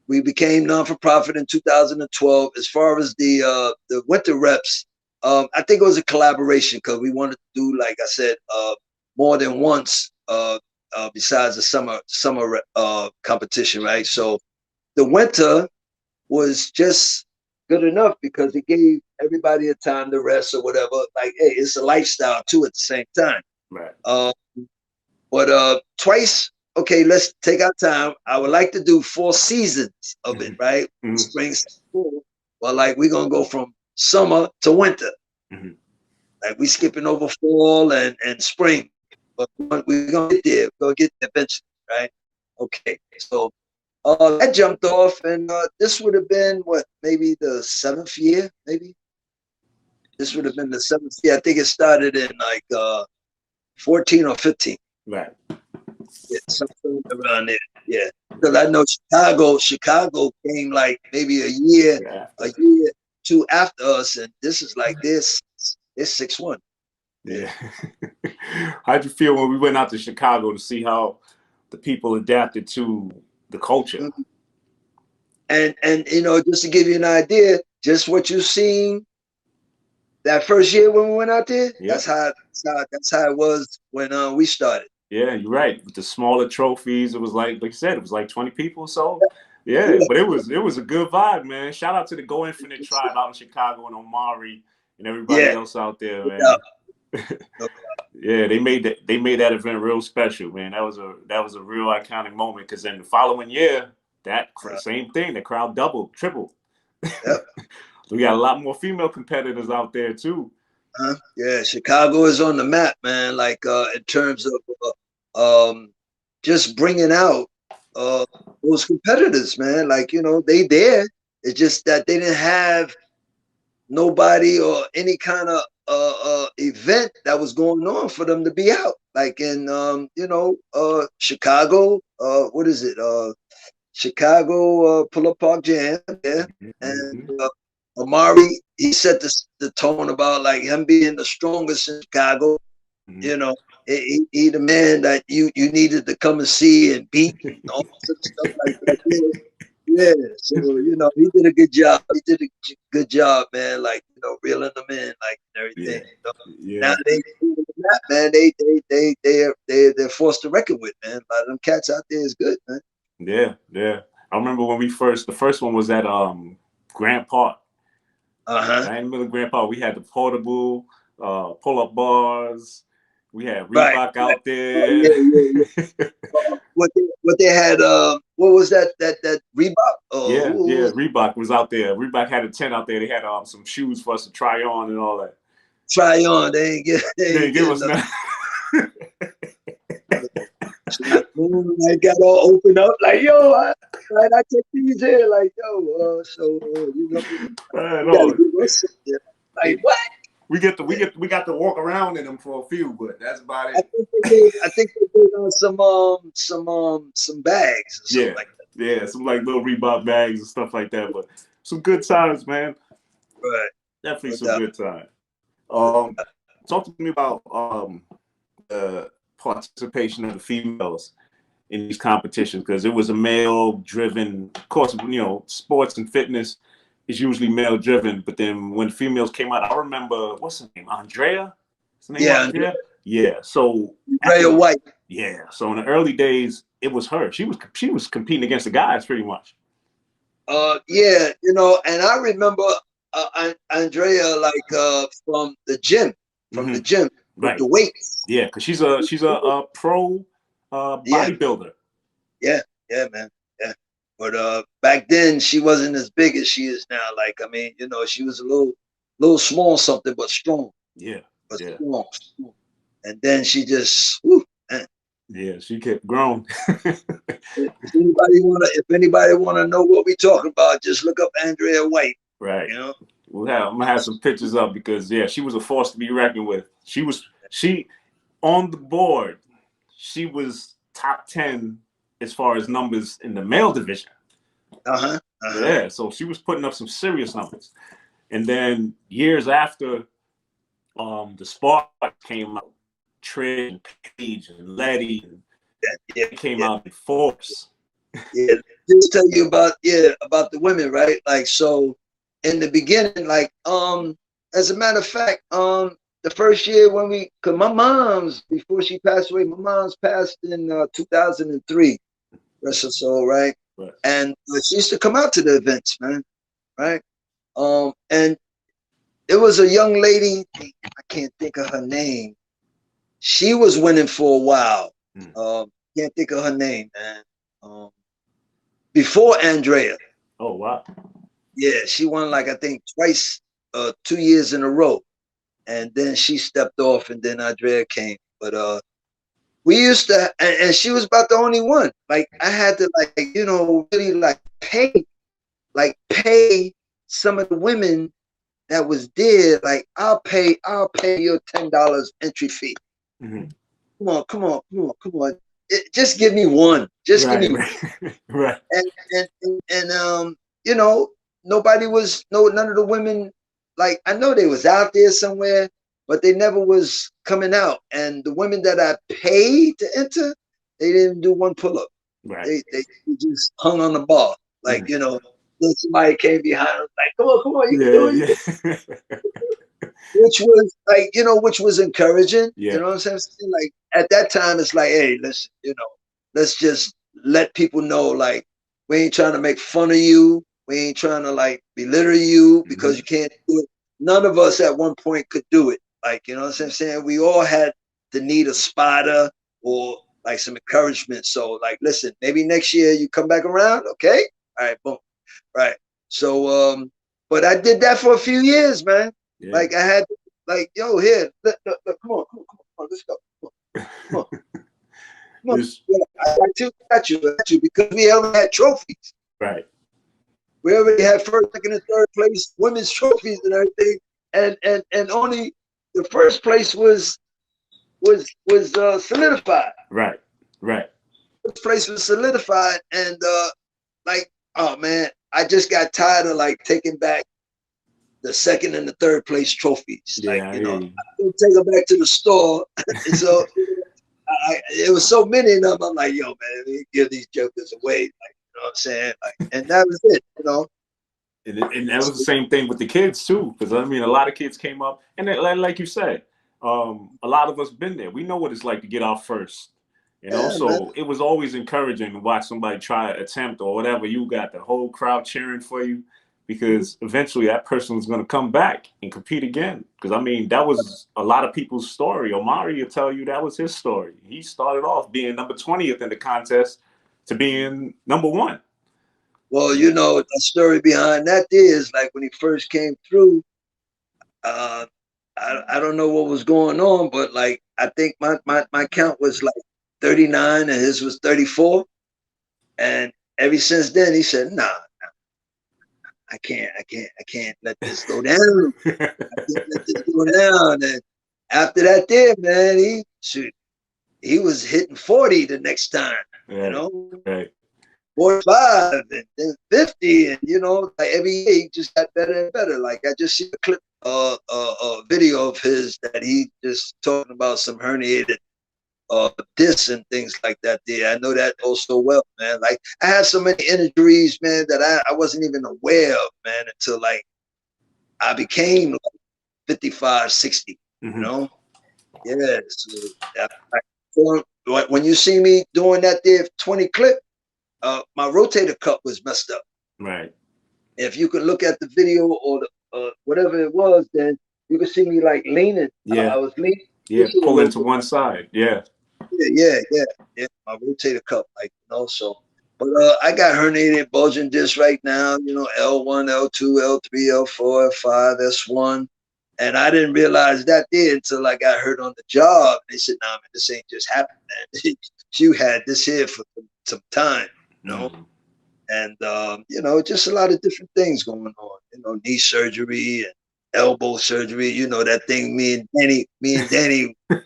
[SPEAKER 2] we became non-for-profit in 2012. As far as the Winter Reps, I think it was a collaboration because we wanted to do, like I said, more than once, besides the summer competition, right? So the winter was just good enough because it gave everybody a time to rest or whatever. Like, hey, it's a lifestyle too at the same time.
[SPEAKER 1] Right.
[SPEAKER 2] But twice, okay, let's take our time. I would like to do 4 seasons of it, right? Spring, fall. Well, like, we're gonna go from summer to winter. Like, we skipping over fall and spring, but we're gonna get there. We're gonna get there eventually, right? Okay, so that jumped off, and this would have been what, maybe the 7th year, maybe. This would have been the 7th year. I think it started in like 14 or 15.
[SPEAKER 1] Right.
[SPEAKER 2] Yeah, something around there. Yeah, because I know Chicago came like maybe a year, 2 after us, and this is like this. It's 6-1.
[SPEAKER 1] Yeah. How'd you feel when we went out to Chicago to see how the people adapted to the culture?
[SPEAKER 2] Mhm. And you know, just to give you an idea, just what you seen that first year when we went out there,
[SPEAKER 1] Yeah.
[SPEAKER 2] that's how it was when we started.
[SPEAKER 1] Yeah, you're right. With the smaller trophies, it was like you said, it was like 20 people. So yeah, but it was a good vibe, man. Shout out to the Go Infinite tribe out in Chicago and Omari and everybody
[SPEAKER 2] Yeah,
[SPEAKER 1] else out there,
[SPEAKER 2] no doubt,
[SPEAKER 1] man.
[SPEAKER 2] no
[SPEAKER 1] Yeah, they made that event real special, man. That was a real iconic moment because then the following year,
[SPEAKER 2] doubt.
[SPEAKER 1] same thing, the crowd doubled, tripled.
[SPEAKER 2] Yep.
[SPEAKER 1] We got a lot more female competitors out there too.
[SPEAKER 2] Yeah, Chicago is on the map, man. Like in terms of just bringing out uh, those competitors, man. Like you know, they there. It's just that they didn't have nobody or any kind of event that was going on for them to be out. Like in you know Chicago, what is it? Chicago Pull Up Park Jam, yeah, and
[SPEAKER 1] Mm-hmm.
[SPEAKER 2] Amari, he set the tone about like him being the strongest in Chicago.
[SPEAKER 1] Mm-hmm.
[SPEAKER 2] You know, he the man that you needed to come and see and beat and all sorts of stuff like that. Yeah, yeah. So you know, he did a good job. He did a good job, man. Like you know, reeling them in, like and
[SPEAKER 1] Yeah,
[SPEAKER 2] everything. You know? Now
[SPEAKER 1] yeah,
[SPEAKER 2] man, they're forced to reckon with, man. A lot of them cats out there is good, man.
[SPEAKER 1] yeah, yeah. I remember when the first one was at Grant Park.
[SPEAKER 2] Uh-huh.
[SPEAKER 1] Right in the middle of Grant Park, we had the portable pull-up bars. We had
[SPEAKER 2] Right.
[SPEAKER 1] Reebok
[SPEAKER 2] Right.
[SPEAKER 1] out
[SPEAKER 2] Oh
[SPEAKER 1] there.
[SPEAKER 2] yeah, yeah, yeah. What they had what was that Reebok?
[SPEAKER 1] Yeah, yeah,
[SPEAKER 2] Who was
[SPEAKER 1] Reebok was out there. Reebok had a tent out there. They had some shoes for us to try on and all that.
[SPEAKER 2] try on? They
[SPEAKER 1] They
[SPEAKER 2] ain't
[SPEAKER 1] didn't give
[SPEAKER 2] getting
[SPEAKER 1] us
[SPEAKER 2] nothing.
[SPEAKER 1] none.
[SPEAKER 2] I got all opened up like yo, I take these here like yo. You know you got to
[SPEAKER 1] No,
[SPEAKER 2] give us something. Like what?
[SPEAKER 1] we got to walk around in them for a few, but that's about it.
[SPEAKER 2] I think they gave on some bags or something
[SPEAKER 1] Yeah,
[SPEAKER 2] like
[SPEAKER 1] yeah, some like little Reebok bags and stuff like that. But some good times, man.
[SPEAKER 2] that. Right.
[SPEAKER 1] Definitely
[SPEAKER 2] No
[SPEAKER 1] some
[SPEAKER 2] doubt.
[SPEAKER 1] good times. Um, Talk to me about the participation of the females in these competitions because it was a male driven. Of course, sports and fitness is usually male driven, but then when females came out, I remember what's her name, Andrea. What's her name,
[SPEAKER 2] Yeah,
[SPEAKER 1] Andrea? Yeah. So
[SPEAKER 2] Ray White.
[SPEAKER 1] yeah. So in the early days, it was her. She was competing against the guys pretty much.
[SPEAKER 2] Yeah, you know, and I remember Andrea like from the
[SPEAKER 1] Hmm.
[SPEAKER 2] gym with
[SPEAKER 1] Right.
[SPEAKER 2] the weights.
[SPEAKER 1] Yeah, because she's a pro
[SPEAKER 2] Yeah,
[SPEAKER 1] bodybuilder.
[SPEAKER 2] yeah, yeah, man. Yeah. But back then she wasn't as big as she is now. Like, I mean, you know, she was a little small something, but strong.
[SPEAKER 1] Yeah.
[SPEAKER 2] But
[SPEAKER 1] Yeah.
[SPEAKER 2] strong. And then she just whew, man.
[SPEAKER 1] Yeah. She kept growing.
[SPEAKER 2] If anybody wanna know what we talking about, just look up Andrea White,
[SPEAKER 1] Right.
[SPEAKER 2] you know.
[SPEAKER 1] I'm gonna have some pictures up because yeah, she was a force to be reckoned with. She on the board. She was top 10 as far as numbers in the male division.
[SPEAKER 2] Uh-huh. Uh-huh.
[SPEAKER 1] Yeah, so she was putting up some serious numbers. And then years after, the Spark came out, Trish and Paige and Letty, and
[SPEAKER 2] Yeah,
[SPEAKER 1] they came
[SPEAKER 2] yeah.
[SPEAKER 1] out in force.
[SPEAKER 2] Yeah, just tell you about the women, right? Like so, in the beginning, like as a matter of fact, the first year when cause my mom's before she passed away, my mom's passed in 2003, rest her soul, right?
[SPEAKER 1] But
[SPEAKER 2] And she used to come out to the events, man, right? And it was a young lady, I can't think of her name. She was winning for a while.
[SPEAKER 1] mm.
[SPEAKER 2] Can't think of her name, man. Before Andrea.
[SPEAKER 1] Oh wow.
[SPEAKER 2] Yeah, she won like I think twice, 2 years in a row, and then she stepped off, and then Andrea came. But we used to, and she was about the only one. Like I had to like really pay some of the women that was there. Like I'll pay your $10 entry fee.
[SPEAKER 1] Mm-hmm.
[SPEAKER 2] Come on. Just give me one. Just give
[SPEAKER 1] Right,
[SPEAKER 2] me
[SPEAKER 1] right, right.
[SPEAKER 2] and you know, none of the women, like I know they was out there somewhere, but they never was coming out, and the women that I paid to enter, they didn't do one pull-up.
[SPEAKER 1] Right.
[SPEAKER 2] They just hung on the bar. Like, you know, then somebody came behind them, like, come on, you can do it.
[SPEAKER 1] Yeah.
[SPEAKER 2] Which was like, you know, which was encouraging.
[SPEAKER 1] Yeah.
[SPEAKER 2] You know what I'm saying? Like at that time, it's like, hey, listen, you know, let's just let people know, like, we ain't trying to make fun of you. We ain't trying to like belittle you because you can't do it. None of us at one point could do it. Like, you know what I'm saying? We all had the need a spotter or like some encouragement. So like, listen, maybe next year you come back around. Okay. All right. Boom. Right. So, but I did that for a few years, man.
[SPEAKER 1] Yeah.
[SPEAKER 2] Like I had, like, yo, here, look, come on, let's go. Come on. I got you, because we already had trophies.
[SPEAKER 1] Right.
[SPEAKER 2] We already had first, second, and third place women's trophies and everything, and only the first place was solidified.
[SPEAKER 1] Right. Right.
[SPEAKER 2] First place was solidified, and like, oh man, I just got tired of like taking back the second and the third place trophies.
[SPEAKER 1] Yeah,
[SPEAKER 2] like, you know, I would take them back to the store. And so it was so many of them. I'm like, yo, man, we give these jokers away. Like, you know what I'm saying? Like, and that was it, you know.
[SPEAKER 1] And that was the same thing with the kids too, because I mean, a lot of kids came up, and like you said, a lot of us been there. We know what it's like to get off first, you know. So
[SPEAKER 2] man,
[SPEAKER 1] it was always encouraging to watch somebody try to attempt or whatever. You got the whole crowd cheering for you, because eventually that person is going to come back and compete again. Because I mean, that was a lot of people's story. Omari will tell you that was his story. He started off being number 20th in the contest to being number 1.
[SPEAKER 2] Well, you know, the story behind that is like when he first came through, I don't know what was going on, but like I think my count was like 39 and his was 34. And ever since then he said, nah, I can't let this go down. I can't let this go down. And after that there, man, he was hitting 40 the next time,
[SPEAKER 1] Right,
[SPEAKER 2] you know.
[SPEAKER 1] right.
[SPEAKER 2] 45 and then 50, and you know, like every year he just got better and better. Like I just see a clip, a video of his that he just talking about some herniated discs and things like that. There, I know that also well, man. Like I had so many injuries, man, that I wasn't even aware of, man, until like I became like 55, 60. You know, yeah. So when you see me doing that there 20 clip. My rotator cuff was messed up.
[SPEAKER 1] Right.
[SPEAKER 2] If you could look at the video or the, whatever it was, then you could see me like leaning.
[SPEAKER 1] Yeah.
[SPEAKER 2] I was leaning.
[SPEAKER 1] Yeah, pulling to one side. Yeah.
[SPEAKER 2] Yeah. My rotator cuff, like, you know, so. But I got herniated bulging disc right now, you know, L1, L2, L3, L4, L5, S1. And I didn't realize that there until I got hurt on the job. They said, nah, man, this ain't just happened, man. You had this here for some time. You know, and you know, just a lot of different things going on. You know, knee surgery and elbow surgery. You know that thing. Me and Danny. and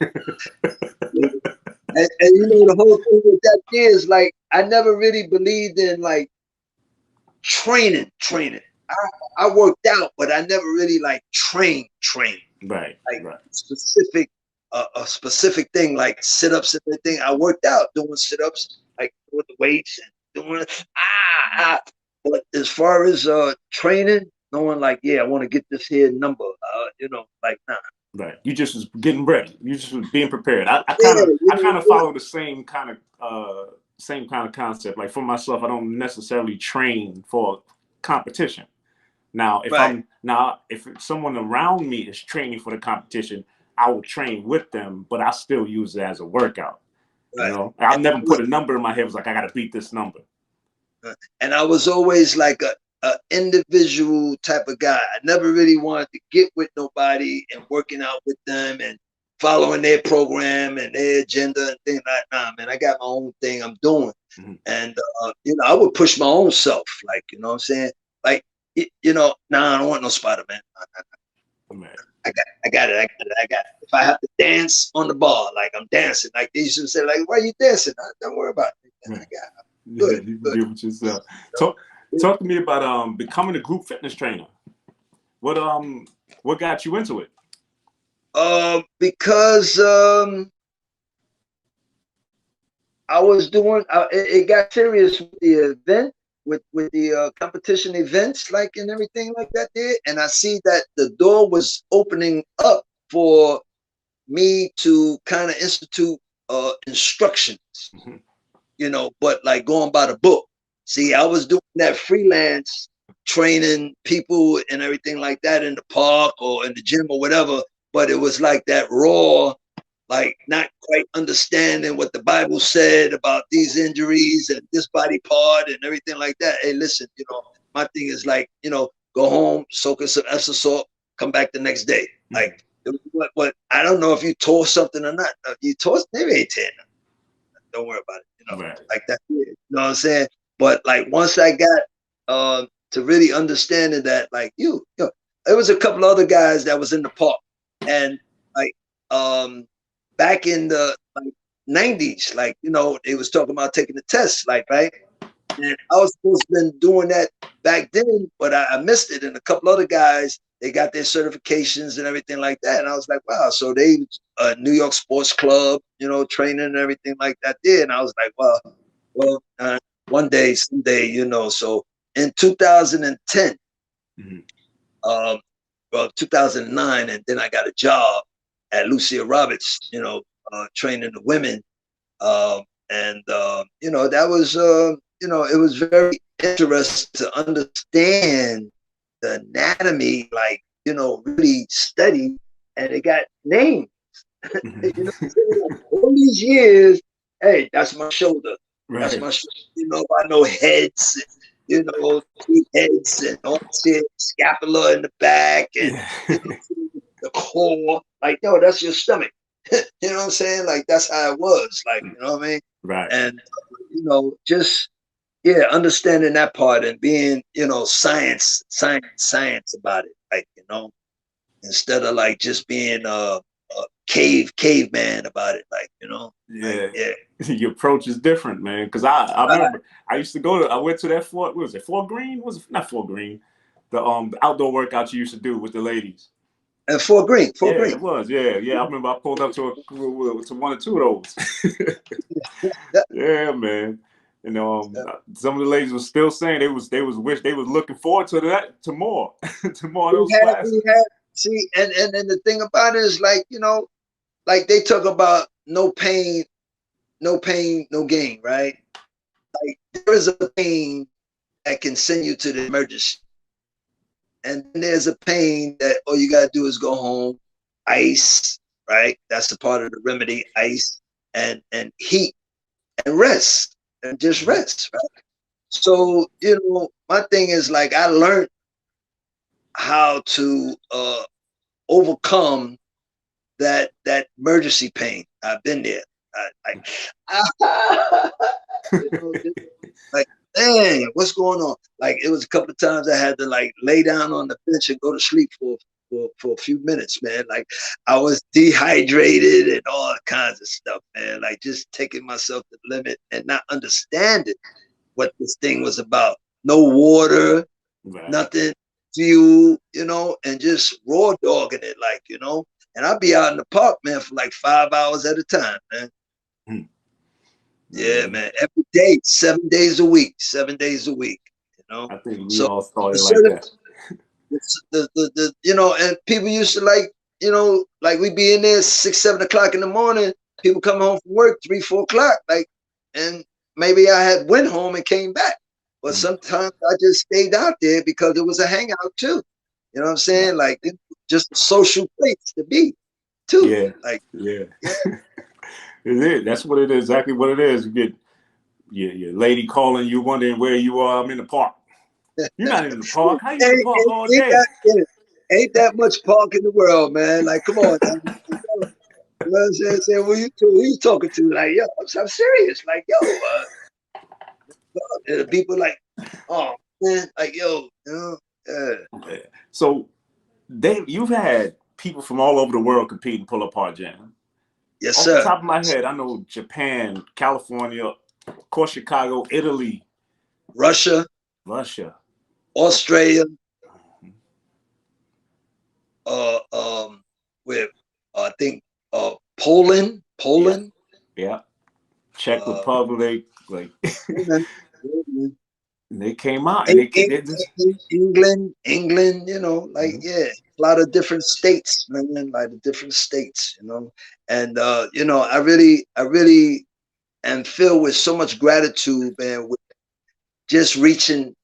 [SPEAKER 2] you know the whole thing with that is like I never really believed in like training. I worked out, but I never really like trained.
[SPEAKER 1] Right.
[SPEAKER 2] Like
[SPEAKER 1] right.
[SPEAKER 2] specific. A specific thing like sit-ups and everything. I worked out doing sit-ups, like with the weights and doing But as far as training, knowing like, yeah, I want to get this here number, you know, like nah.
[SPEAKER 1] Right. You just was getting ready. You just was being prepared. I kind of follow the same kind of concept. Like for myself, I don't necessarily train for competition. Now, if someone around me is training for the competition, I will train with them, but I still use it as a workout. Right. You know, I'll never put a number in my head. It was like, I got to beat this number.
[SPEAKER 2] And I was always like a individual type of guy. I never really wanted to get with nobody and working out with them and following their program and their agenda and things like that. Nah, man, I got my own thing I'm doing. And, you know, I would push my own self. Like, you know what I'm saying? Like, you know, nah, I don't want no spotter, man. Nah. I got it. If I have to dance on the bar, like I'm dancing, like they used to say, like, why are you dancing? Don't worry about it. I got it. Good.
[SPEAKER 1] You do it yourself. Talk to me about becoming a group fitness trainer. What got you into it?
[SPEAKER 2] Because I was doing it got serious with the event, with the competition events, like, and everything like that there, and I see that the door was opening up for me to kind of institute instructions, you know, but like going by the book. See, I was doing that freelance training people and everything like that in the park or in the gym or whatever, but it was like that raw, like not quite understanding what the Bible said about these injuries and this body part and everything like that. Hey, listen, you know, my thing is like, you know, go home, soak in some Epsom salt, come back the next day. Like, what I don't know if you tore something or not. You tore, maybe ain't tearing nothing. Don't worry about it. You know,
[SPEAKER 1] Right.
[SPEAKER 2] like that. You know what I'm saying? But like once I got to really understanding that, like you know, there was a couple other guys that was in the park, and like back in the like 90s, like, you know, they was talking about taking the test, like, right? And I was supposed to have been doing that back then, but I missed it. And a couple other guys, they got their certifications and everything like that. And I was like, wow. So they New York Sports Club, you know, training and everything like that there. And I was like, well, one day, someday, you know. So in 2010, well, 2009, and then I got a job at Lucia Roberts, you know, training the women. You know, that was, you know, it was very interesting to understand the anatomy, like, you know, really study, and it got names. You know, all these years, hey, that's my shoulder. That's
[SPEAKER 1] Right.
[SPEAKER 2] my, you know, I know heads, you know, 3 heads and all shit, scapula in the back, and
[SPEAKER 1] Yeah.
[SPEAKER 2] you know, the core. Like, yo, that's your stomach. You know what I'm saying? Like, that's how it was. Like, you know what I mean?
[SPEAKER 1] Right.
[SPEAKER 2] And you know, just yeah, understanding that part and being, you know, science about it. Like, you know, instead of like just being a caveman about it. Like, you know, like
[SPEAKER 1] Yeah.
[SPEAKER 2] yeah.
[SPEAKER 1] Your approach is different, man. Because I remember I used to go to, I went to that Fort, what was it, Fort Greene? Was it not Fort Greene? The outdoor workout you used to do with the ladies.
[SPEAKER 2] And Fort Greene,
[SPEAKER 1] Yeah,
[SPEAKER 2] Fort Greene.
[SPEAKER 1] it was. Yeah, yeah. I remember I pulled up to one or two of those.
[SPEAKER 2] That,
[SPEAKER 1] Yeah, man. And some of the ladies were still saying they was looking forward to that, to more to more of those classes.
[SPEAKER 2] we had, see, and the thing about it is, like, you know, like they talk about no pain, no pain, no gain, right? Like, there is a pain that can send you to the emergency. And then there's a pain that all you gotta do is go home, ice, right? That's a part of the remedy, ice and heat and rest and just rest, right? So, you know, my thing is like I learned how to overcome that emergency pain. I've been there. You know, like, dang, what's going on? Like, it was a couple of times I had to like lay down on the bench and go to sleep for a few minutes, man. Like, I was dehydrated and all kinds of stuff, man. Like, just taking myself to the limit and not understanding what this thing was about. No water,
[SPEAKER 1] Right.
[SPEAKER 2] nothing, fuel, you know, and just raw dogging it, like, you know. And I'd be out in the park, man, for like 5 hours at a time, man. Yeah, man. Every day, 7 days a week, 7 days a week, you know.
[SPEAKER 1] I think we
[SPEAKER 2] So
[SPEAKER 1] all started
[SPEAKER 2] the
[SPEAKER 1] like
[SPEAKER 2] certain,
[SPEAKER 1] that.
[SPEAKER 2] the you know, and people used to like, you know, like we'd be in there 6, 7 o'clock in the morning, people come home from work 3, 4 o'clock, like, and maybe I had went home and came back. But sometimes I just stayed out there because it was a hangout too. You know what I'm saying? Like, it's just a social place to be too.
[SPEAKER 1] Yeah,
[SPEAKER 2] Like,
[SPEAKER 1] yeah.
[SPEAKER 2] yeah.
[SPEAKER 1] It is. That's what it is. Exactly what it is. You get your lady calling you, wondering where you are. I'm in the park. You're not in the park. How you in the park all day?
[SPEAKER 2] Ain't that much park in the world, man. Like, come on. Man. You know what I'm saying? Saying, who you talking to? Like, yo, I'm serious. Like, yo, people like, oh man, like, yo, you know,
[SPEAKER 1] Okay. So you've had people from all over the world compete in pull apart jam.
[SPEAKER 2] yes,
[SPEAKER 1] Off the
[SPEAKER 2] sir.
[SPEAKER 1] top of my head, I know Japan, California, of course Chicago, Italy,
[SPEAKER 2] Russia,
[SPEAKER 1] Russia,
[SPEAKER 2] Australia, uh, um, with I think Poland,
[SPEAKER 1] Yeah,
[SPEAKER 2] Poland,
[SPEAKER 1] yeah. Czech
[SPEAKER 2] uh,
[SPEAKER 1] Republic, like
[SPEAKER 2] Poland, Poland,
[SPEAKER 1] they came out and they just
[SPEAKER 2] England, England, you know, like
[SPEAKER 1] mhm.
[SPEAKER 2] yeah, a lot of different states, man, like the different states, you know, and you know, I really am filled with so much gratitude, man, with just reaching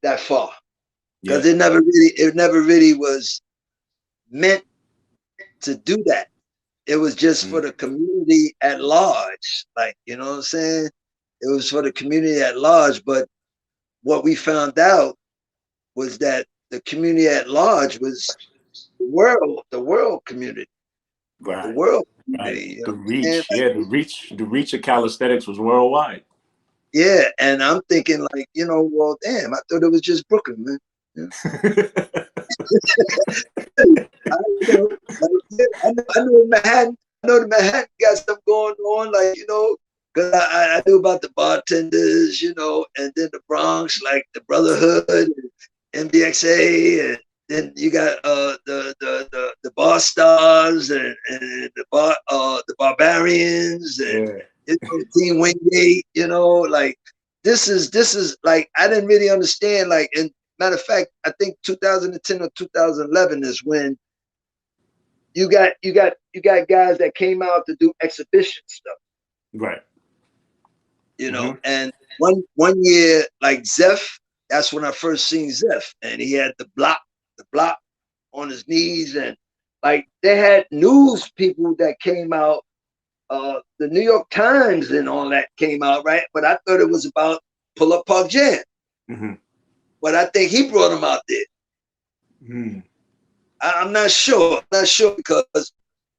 [SPEAKER 2] that far, because
[SPEAKER 1] Yeah.
[SPEAKER 2] it never really was meant to do that. It was just for
[SPEAKER 1] Mm.
[SPEAKER 2] the community at large, like you know what I'm saying. It was for the community at large, but what we found out was that the community at large was the world community, the
[SPEAKER 1] Right.
[SPEAKER 2] world
[SPEAKER 1] Right.
[SPEAKER 2] community. You know
[SPEAKER 1] The
[SPEAKER 2] what I'm saying?
[SPEAKER 1] reach.
[SPEAKER 2] Like,
[SPEAKER 1] Yeah, the reach of calisthenics was worldwide.
[SPEAKER 2] yeah, and I'm thinking like, you know, well, damn, I thought it was just Brooklyn, man. Yeah. I, you know, like, yeah, I know Manhattan. I know the Manhattan got stuff going on, like you know, because I knew about the bartenders, you know, and then the Bronx, like the Brotherhood, and MDXA, and then you got the bar stars and the barbarians and
[SPEAKER 1] Yeah.
[SPEAKER 2] you know, Team Wingate, you know, like this is like I didn't really understand. Like, and matter of fact, I think 2010 or 2011 is when you got guys that came out to do exhibition stuff,
[SPEAKER 1] Right.
[SPEAKER 2] you know.
[SPEAKER 1] Hmm.
[SPEAKER 2] And one year, like Zeph, that's when I first seen Zeph, and he had the block on his knees, and like they had news people that came out, the New York Times and all that came out, right? But I thought it was about Pull Up Park Jam,
[SPEAKER 1] Hmm.
[SPEAKER 2] but I think he brought him out there.
[SPEAKER 1] Hmm.
[SPEAKER 2] I'm not sure. I'm not sure because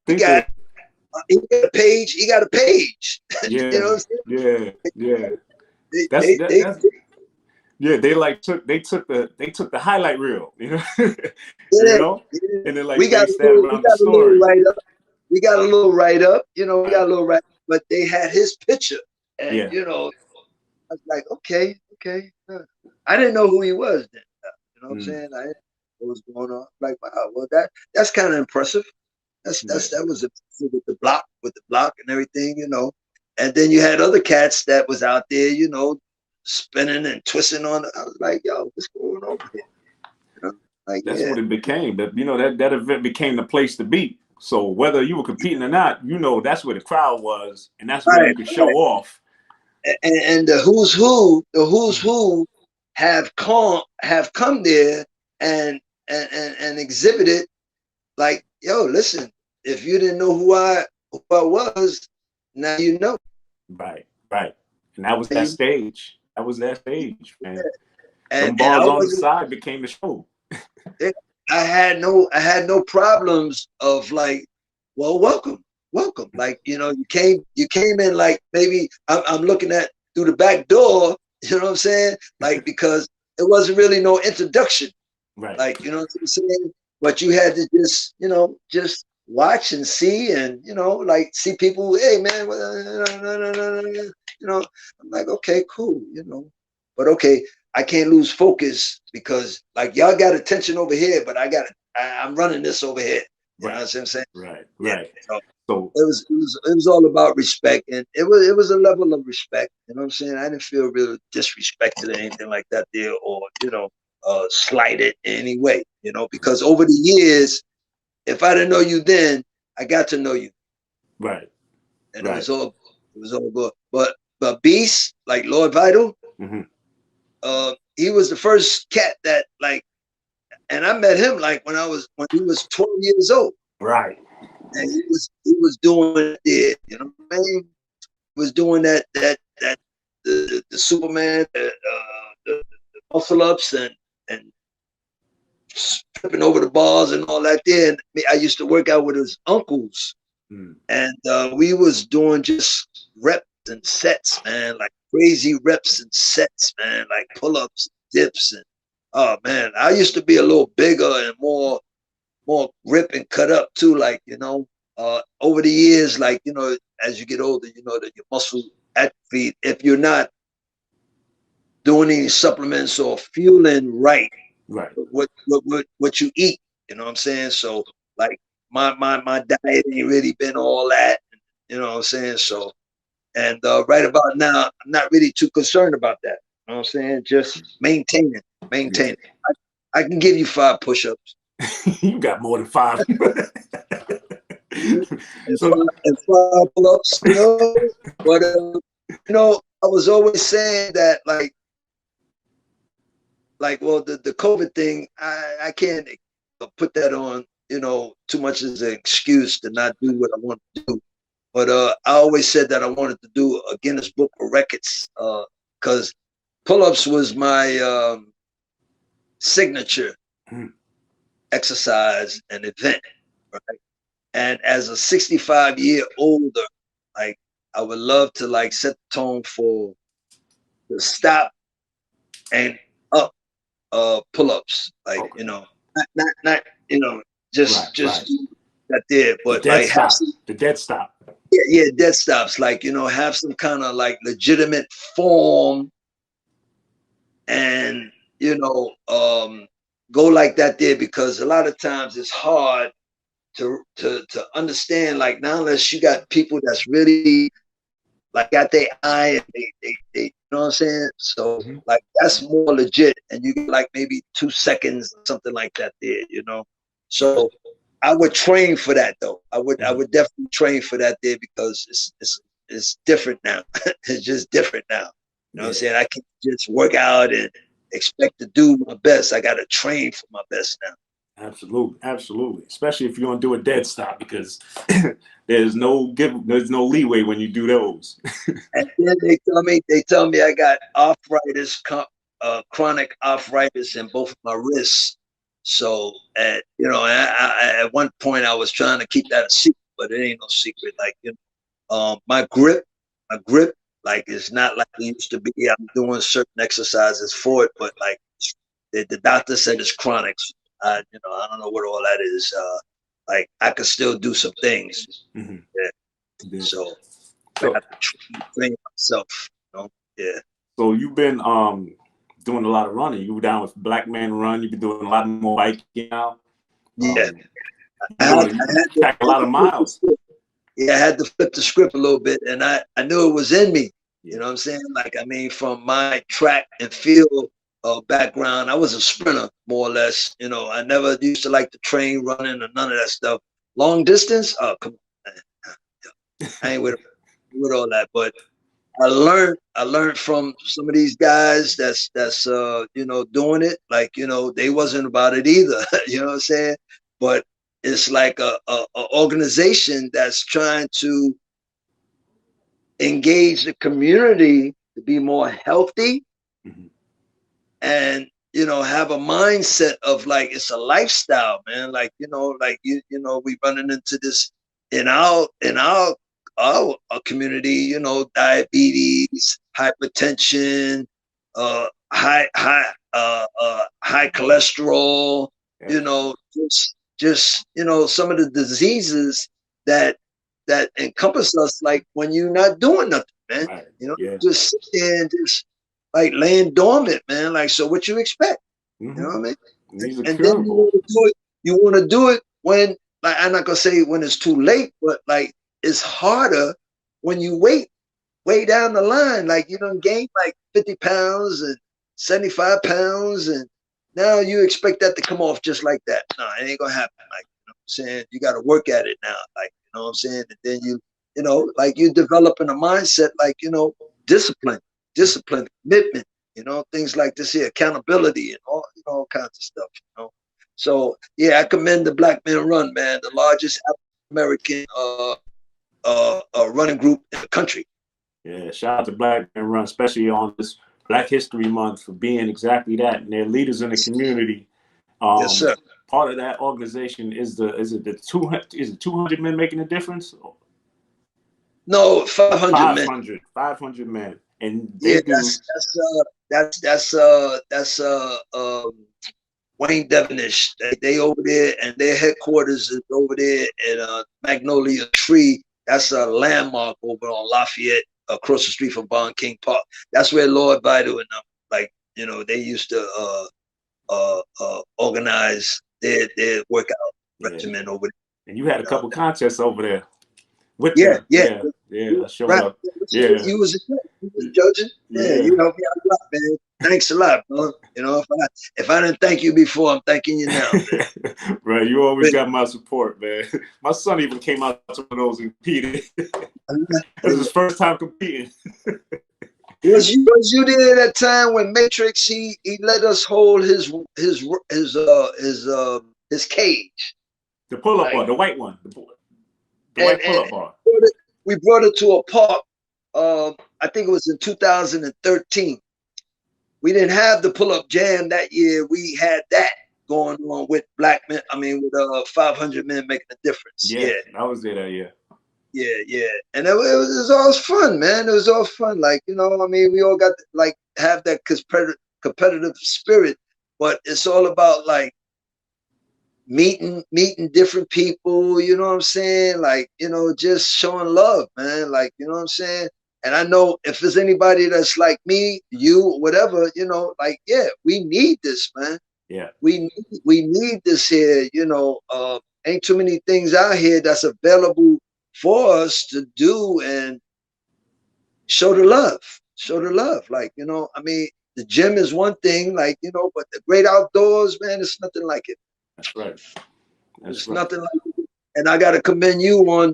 [SPEAKER 2] he
[SPEAKER 1] Think
[SPEAKER 2] got
[SPEAKER 1] that.
[SPEAKER 2] he got a page. He got a page. You know
[SPEAKER 1] Yeah.
[SPEAKER 2] what I'm saying?
[SPEAKER 1] Yeah. Yeah.
[SPEAKER 2] They,
[SPEAKER 1] That's
[SPEAKER 2] they, they,
[SPEAKER 1] that's yeah. They took the highlight reel. You know. You
[SPEAKER 2] yeah,
[SPEAKER 1] know,
[SPEAKER 2] yeah.
[SPEAKER 1] and then like based that
[SPEAKER 2] We
[SPEAKER 1] around the
[SPEAKER 2] got a little
[SPEAKER 1] story.
[SPEAKER 2] write up. We got a little write up. You know, we got
[SPEAKER 1] Right.
[SPEAKER 2] a little write. But they had his picture, and
[SPEAKER 1] Yeah.
[SPEAKER 2] you know, I was like, okay, okay. I didn't know who he was then. You know what I'm
[SPEAKER 1] Mm.
[SPEAKER 2] saying? I didn't know what was going on. Like, wow, well, that's kind of impressive.
[SPEAKER 1] Yeah.
[SPEAKER 2] That was impressive with the block and everything, you know. And then you had other cats that was out there, you know, spinning and twisting on. I was like, yo, what's going on here? You know, like,
[SPEAKER 1] That's
[SPEAKER 2] yeah,
[SPEAKER 1] what it became. That you know that event became the place to be. So whether you were competing or not, you know that's where the crowd was, and that's where
[SPEAKER 2] right,
[SPEAKER 1] you could show
[SPEAKER 2] right.
[SPEAKER 1] off.
[SPEAKER 2] And the who's who have come there and and exhibited like, yo, listen, if you didn't know who I was, now you know.
[SPEAKER 1] Right, right. And that was
[SPEAKER 2] Now
[SPEAKER 1] that
[SPEAKER 2] you,
[SPEAKER 1] stage. That was that stage, man. Them
[SPEAKER 2] and I
[SPEAKER 1] bars on the
[SPEAKER 2] wasn't
[SPEAKER 1] side became the show.
[SPEAKER 2] I had no problems of like, well, welcome. Like, you know, you came in like maybe I'm looking at through the back door, you know what I'm saying? Like because it wasn't really no introduction.
[SPEAKER 1] Right.
[SPEAKER 2] Like, you know what I'm saying? But you had to just, you know, just watch and see and, you know, like see people, hey man, you know, I'm like, okay, cool, you know. But okay, I can't lose focus because like y'all got attention over here, but I'm running this over here. You know
[SPEAKER 1] Right.
[SPEAKER 2] what I'm saying?
[SPEAKER 1] Right.
[SPEAKER 2] Yeah.
[SPEAKER 1] Right.
[SPEAKER 2] So
[SPEAKER 1] So
[SPEAKER 2] it was all about respect, and it was a level of respect. You know what I'm saying? I didn't feel real disrespected or anything like that there, or you know, slighted in any way. You know, because over the years, if I didn't know you then, I got to know you,
[SPEAKER 1] right.
[SPEAKER 2] and
[SPEAKER 1] Right.
[SPEAKER 2] it was all good. But Beast, like Lord Vital,
[SPEAKER 1] Hmm.
[SPEAKER 2] he was the first cat that like, and I met him like when he was 12 years old,
[SPEAKER 1] Right.
[SPEAKER 2] and he was doing it. You know what I mean? Was doing that the Superman, the muscle ups and flipping over the bars and all that. There, and I used to work out with his uncles,
[SPEAKER 1] Mm.
[SPEAKER 2] and we was doing just reps and sets, man, like crazy reps and sets, man, like pull ups, dips, and oh man, I used to be a little bigger and more rip and cut up too, like you know. Over the years, like you know, as you get older, you know that your muscle atrophy. If you're not doing any supplements or fueling right,
[SPEAKER 1] Right.
[SPEAKER 2] what you eat, you know what I'm saying? So like my diet ain't really been all that. You know what I'm saying? So, and right about now, I'm not really too concerned about that. You know what I'm saying? Just maintaining.
[SPEAKER 1] Yeah.
[SPEAKER 2] I can give you 5 push-ups.
[SPEAKER 1] You got more than 5. So,
[SPEAKER 2] And 5 pull-ups, you know. But you know, I was always saying that, well, the COVID thing, I can't put that on, you know, too much as an excuse to not do what I want to do. But I always said that I wanted to do a Guinness Book of Records because pull-ups was my signature exercise and event, right? And as a 65-year-older, like I would love to like set the tone for the stop and up pull-ups, like
[SPEAKER 1] okay.
[SPEAKER 2] you know, not you know, just
[SPEAKER 1] Right.
[SPEAKER 2] that there,
[SPEAKER 1] The
[SPEAKER 2] but
[SPEAKER 1] dead
[SPEAKER 2] like have
[SPEAKER 1] stop.
[SPEAKER 2] some,
[SPEAKER 1] The dead stop.
[SPEAKER 2] yeah, dead stops, like you know, have some kind of like legitimate form, and you know, go like that there, because a lot of times it's hard to understand, like now unless you got people that's really like got their eye and they you know what I'm saying? So like that's more legit, and you get like maybe 2 seconds or something like that there, you know. So I would train for that though. I would definitely train for that there, because it's different now. It's just different now. You know what I'm saying? I can't just work out and expect to do my best. I gotta train for my best now.
[SPEAKER 1] Absolutely. Especially if you don't do a dead stop, because there's no leeway when you do those.
[SPEAKER 2] And then they tell me I got arthritis, chronic arthritis in both of my wrists. So, you know, at one point I was trying to keep that a secret, but it ain't no secret. Like, you know, my grip, like it's not like it used to be. I'm doing certain exercises for it, but like the doctor said it's chronic. You know, I don't know what all that is. Like I could still do some things. Yeah.
[SPEAKER 1] Yeah.
[SPEAKER 2] So I
[SPEAKER 1] So,
[SPEAKER 2] have to train myself. You know? Yeah.
[SPEAKER 1] so you've been doing a lot of running. You were down with Black Men Run. You've been doing a lot more biking now.
[SPEAKER 2] Yeah. I
[SPEAKER 1] You're
[SPEAKER 2] had,
[SPEAKER 1] doing
[SPEAKER 2] I had
[SPEAKER 1] you track a lot of miles.
[SPEAKER 2] yeah, I had to flip the script a little bit, and I knew it was in me.
[SPEAKER 1] Yeah.
[SPEAKER 2] You know what I'm saying? Like, I mean, from my track and field background, I was a sprinter, more or less. You know, I never used to like the train running or none of that stuff. Long distance, oh, come on. I ain't with all that. But I learned from some of these guys that's you know, doing it. Like, you know, they wasn't about it either. You know what I'm saying? But it's like a organization that's trying to engage the community to be more healthy, and you know, have a mindset of like it's a lifestyle, man. Like, you know, like you know, we running into this in our community, you know, diabetes, hypertension, high cholesterol, you know, just you know, some of the diseases that encompass us, like when you're not doing nothing, man.
[SPEAKER 1] Right.
[SPEAKER 2] You know,
[SPEAKER 1] Yeah.
[SPEAKER 2] just sit there and just like laying dormant, man. Like, so what you expect? You know what I mean?
[SPEAKER 1] These are
[SPEAKER 2] And then
[SPEAKER 1] curable.
[SPEAKER 2] you want to do it when, like, I'm not gonna say when it's too late, but like it's harder when you wait way down the line. Like you don't gain like 50 pounds and 75 pounds, and now you expect that to come off just like that. No, it ain't gonna happen. Like, you know what I'm saying? You got to work at it now. Like, you know what I'm saying? And then you know, like you developing a mindset, like, you know, discipline, commitment, you know, things like this here, accountability, and all, you know, all kinds of stuff, you know. So yeah, I commend the Black Men Run, man, the largest American running group in the country.
[SPEAKER 1] Yeah, shout out to Black Men Run, especially on this Black History Month, for being exactly that. And they're leaders in the community.
[SPEAKER 2] Yes, sir.
[SPEAKER 1] Part of that organization is the 200 men making a difference?
[SPEAKER 2] No, 500 men.
[SPEAKER 1] 500 men, and
[SPEAKER 2] Yeah,
[SPEAKER 1] they do.
[SPEAKER 2] that's Wayne Devonish. They over there, and their headquarters is over there in Magnolia Tree. That's a landmark over on Lafayette, across the street from Bon King Park. That's where Lord Vital and them, like, you know, they used to organize their workout regimen over there.
[SPEAKER 1] And you had a couple contests over there with
[SPEAKER 2] Yeah,
[SPEAKER 1] them.
[SPEAKER 2] yeah,
[SPEAKER 1] Yeah, yeah. I showed
[SPEAKER 2] right.
[SPEAKER 1] up. Yeah,
[SPEAKER 2] You was judging. Yeah,
[SPEAKER 1] yeah.
[SPEAKER 2] you helped me out a lot, man. Thanks a lot, bro. You know, if I didn't thank you before, I'm thanking you now, man.
[SPEAKER 1] Right, you always
[SPEAKER 2] Really.
[SPEAKER 1] got my support, man. My son even came out to one of those and competed. That was his first time competing.
[SPEAKER 2] Was you there that time when Matrix he let us hold his cage,
[SPEAKER 1] The pull-up
[SPEAKER 2] like,
[SPEAKER 1] bar, the white one, the
[SPEAKER 2] and
[SPEAKER 1] white pull-up bar.
[SPEAKER 2] we brought it to a park. I think it was in 2013. We didn't have the pull-up jam that year. We had that going on with black men. I mean, with 500 men making a difference.
[SPEAKER 1] Yeah,
[SPEAKER 2] Yeah,
[SPEAKER 1] I was there that year.
[SPEAKER 2] yeah, and it was all fun, man. It was all fun. Like, you know, I mean, we all got to, like, have that competitive spirit, but it's all about like meeting different people. You know what I'm saying? Like, you know, just showing love, man. Like, you know what I'm saying? And I know if there's anybody that's like me, you, whatever, you know, like, yeah, we need this, man.
[SPEAKER 1] Yeah,
[SPEAKER 2] We need this here. You know, ain't too many things out here that's available for us to do and show the love. Show the love. Like, you know, I mean, the gym is one thing, like, you know, but the great outdoors, man, it's nothing like it.
[SPEAKER 1] that's right. That's
[SPEAKER 2] It's
[SPEAKER 1] right.
[SPEAKER 2] nothing like it. And I gotta commend you on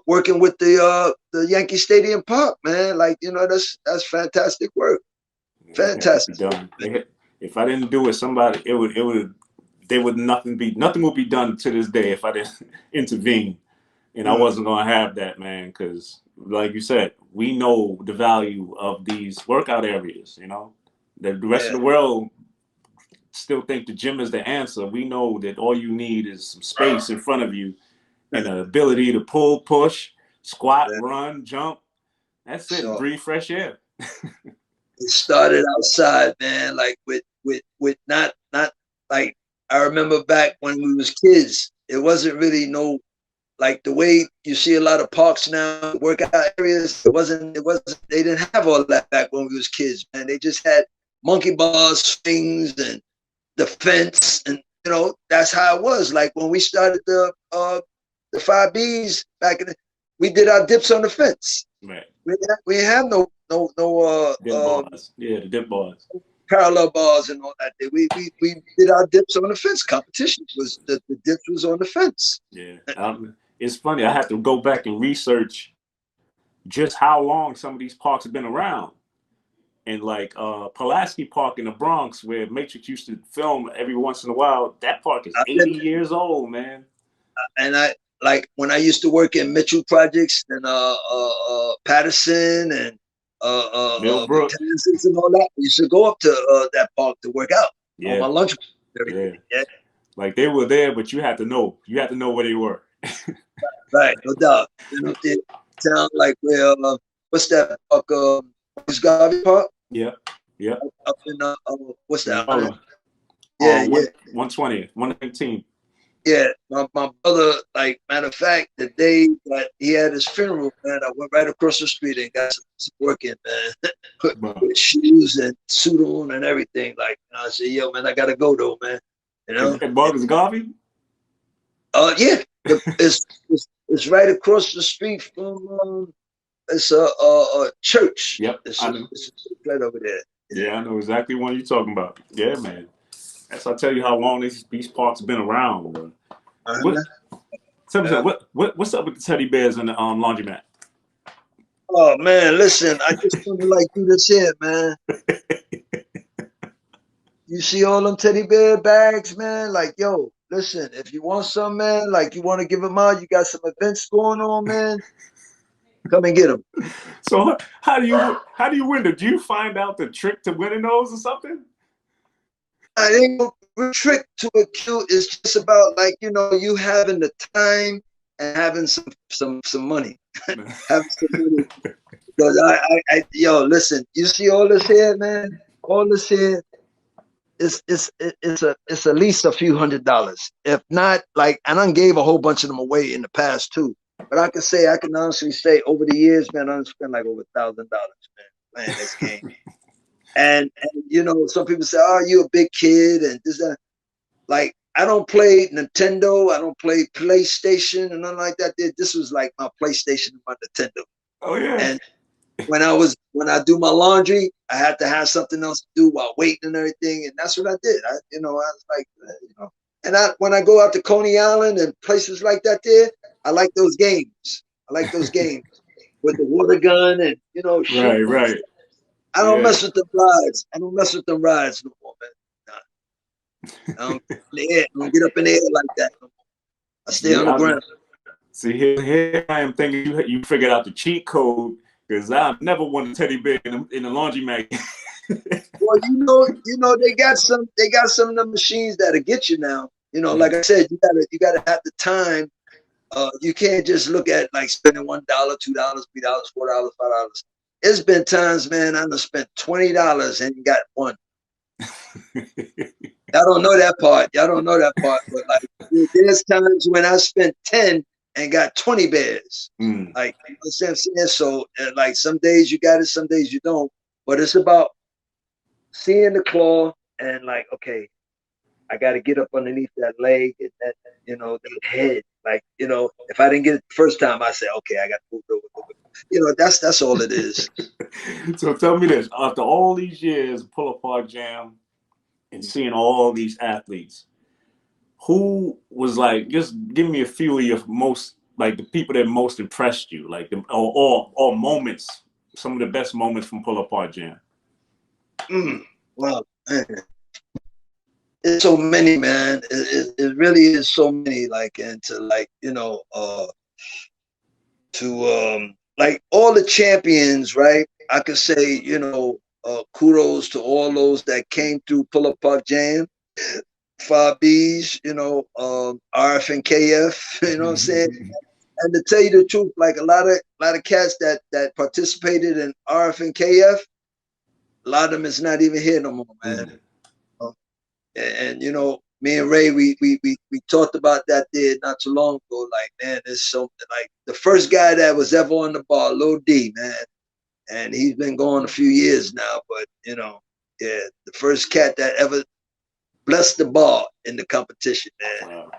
[SPEAKER 2] working with the Yankee Stadium Park, man. Like, you know, that's fantastic work.
[SPEAKER 1] It had to be
[SPEAKER 2] Fantastic.
[SPEAKER 1] done. If I didn't do it, somebody nothing would be done to this day if I didn't intervene. And I wasn't gonna have that, man, because like you said, we know the value of these workout areas. You know, the rest of
[SPEAKER 2] Yeah.
[SPEAKER 1] the world still think the gym is the answer. We know that all you need is some space in front of you and the ability to pull, push, squat,
[SPEAKER 2] Yeah.
[SPEAKER 1] run, jump. That's it. And
[SPEAKER 2] So
[SPEAKER 1] breathe fresh air.
[SPEAKER 2] it started outside, man, like with not like, I remember back when we was kids, it wasn't really no, like the way you see a lot of parks now, workout areas. It wasn't they didn't have all that back when we was kids, man. They just had monkey bars, swings, and the fence, and you know, that's how it was. Like when we started the 5Bs back in we did our dips on the fence.
[SPEAKER 1] Right.
[SPEAKER 2] We didn't have no
[SPEAKER 1] Dip bars. Yeah, the dip bars.
[SPEAKER 2] parallel bars and all that. We did our dips on the fence. Competition was the dips was on the fence.
[SPEAKER 1] Yeah. It's funny. I have to go back and research just how long some of these parks have been around. And like Pulaski Park in the Bronx, where Matrix used to film every once in a while, that park is 80 years old, man.
[SPEAKER 2] And I, like when I used to work in Mitchell Projects and Patterson and
[SPEAKER 1] Millbrook.
[SPEAKER 2] Matanzas and all that, we used to go up to that park to work out on my
[SPEAKER 1] Yeah.
[SPEAKER 2] lunch and
[SPEAKER 1] Yeah.
[SPEAKER 2] everything. Yeah,
[SPEAKER 1] Like they were there, but you had to know. You had to know where they were.
[SPEAKER 2] right, no doubt. You know, they sound like where what's that park? Garvey Park
[SPEAKER 1] Yeah. Yeah.
[SPEAKER 2] up in what's that?
[SPEAKER 1] Yeah.
[SPEAKER 2] Yeah, yeah.
[SPEAKER 1] 120, 119.
[SPEAKER 2] Yeah, my brother, like, matter of fact, the day that he had his funeral, man, I went right across the street and got some work in, man, with shoes and suit on and everything. Like, you know, I said, yo, man, I gotta go though, man. You know?
[SPEAKER 1] At Marcus Garvey?
[SPEAKER 2] Yeah, it's right across the street from it's a church.
[SPEAKER 1] Yep,
[SPEAKER 2] It's
[SPEAKER 1] I know.
[SPEAKER 2] a church right over there.
[SPEAKER 1] Yeah, I know exactly what you're talking about. Yeah, man. That's I tell you how long these parks have been around, bro. What? Tell me something. What's up with the teddy bears and the laundromat?
[SPEAKER 2] Oh man, listen, I just want to like do this here, man. You see all them teddy bear bags, man? Like, yo, listen, if you want some, man, like you want to give them out, you got some events going on, man, come and get them.
[SPEAKER 1] So how do you win them? Do you find out the trick to winning those or something?
[SPEAKER 2] I think the trick to a cute is just about, like, you know, you having the time and having some money. Having some money. Because yo, listen, you see all this here, man? All this here, it's at least a few $100s. If not, like, and I gave a whole bunch of them away in the past too. But I can honestly say over the years, man, I spent like over $1,000, man, playing this game. and you know, some people say, "Oh, you a big kid," and this that. Like, I don't play Nintendo. I don't play PlayStation and nothing like that. This was like my PlayStation and my Nintendo.
[SPEAKER 1] Oh yeah.
[SPEAKER 2] And when I do my laundry, I had to have something else to do while waiting and everything, and that's what I did. I was like, and when I go out to Coney Island and places like that, I like those games. I like those games with the water gun and
[SPEAKER 1] Right,
[SPEAKER 2] shooting.
[SPEAKER 1] right.
[SPEAKER 2] I don't
[SPEAKER 1] Yeah.
[SPEAKER 2] mess with the rides. I don't mess with them rides no more, man. I don't get up in the air like that no more. I stay on the ground.
[SPEAKER 1] See, here I am thinking you figured out the cheat code, because I never won a teddy bear in the laundromat.
[SPEAKER 2] Well, they got some of the machines that'll get you now. Like I said, you gotta have the time. You can't just look at like spending $1, $2, $3, $4, $5. It's been times, man, I done spent $20 and got one. Y'all don't know that part. But like, there's times when I spent 10 and got 20 bears. Like, you know what I'm saying? So, like, some days you got it, some days you don't. But it's about seeing the claw and like, okay, I got to get up underneath that leg and that, that head. Like, if I didn't get it the first time, I say, okay, I got to move over. That's all it is.
[SPEAKER 1] So tell me this: after all these years of Pull Apart Jam and seeing all these athletes, who was like, just give me a few of your most, like, the people that most impressed you, like or moments, some of the best moments from Pull Apart Jam.
[SPEAKER 2] Well, man, it's so many, man. It really is so many. Like, and to like, like all the champions, right? I could say, kudos to all those that came through Pull Apart Jam, 5Bs, RF and KF, you know what I'm saying? And to tell you the truth, like a lot of cats that participated in RF and KF, a lot of them is not even here no more, man. And me and Ray, we talked about that there not too long ago. Like, man, there's something like the first guy that was ever on the bar, Lil D, man. And he's been going a few years now, but the first cat that ever blessed the bar in the competition, man.
[SPEAKER 1] Wow.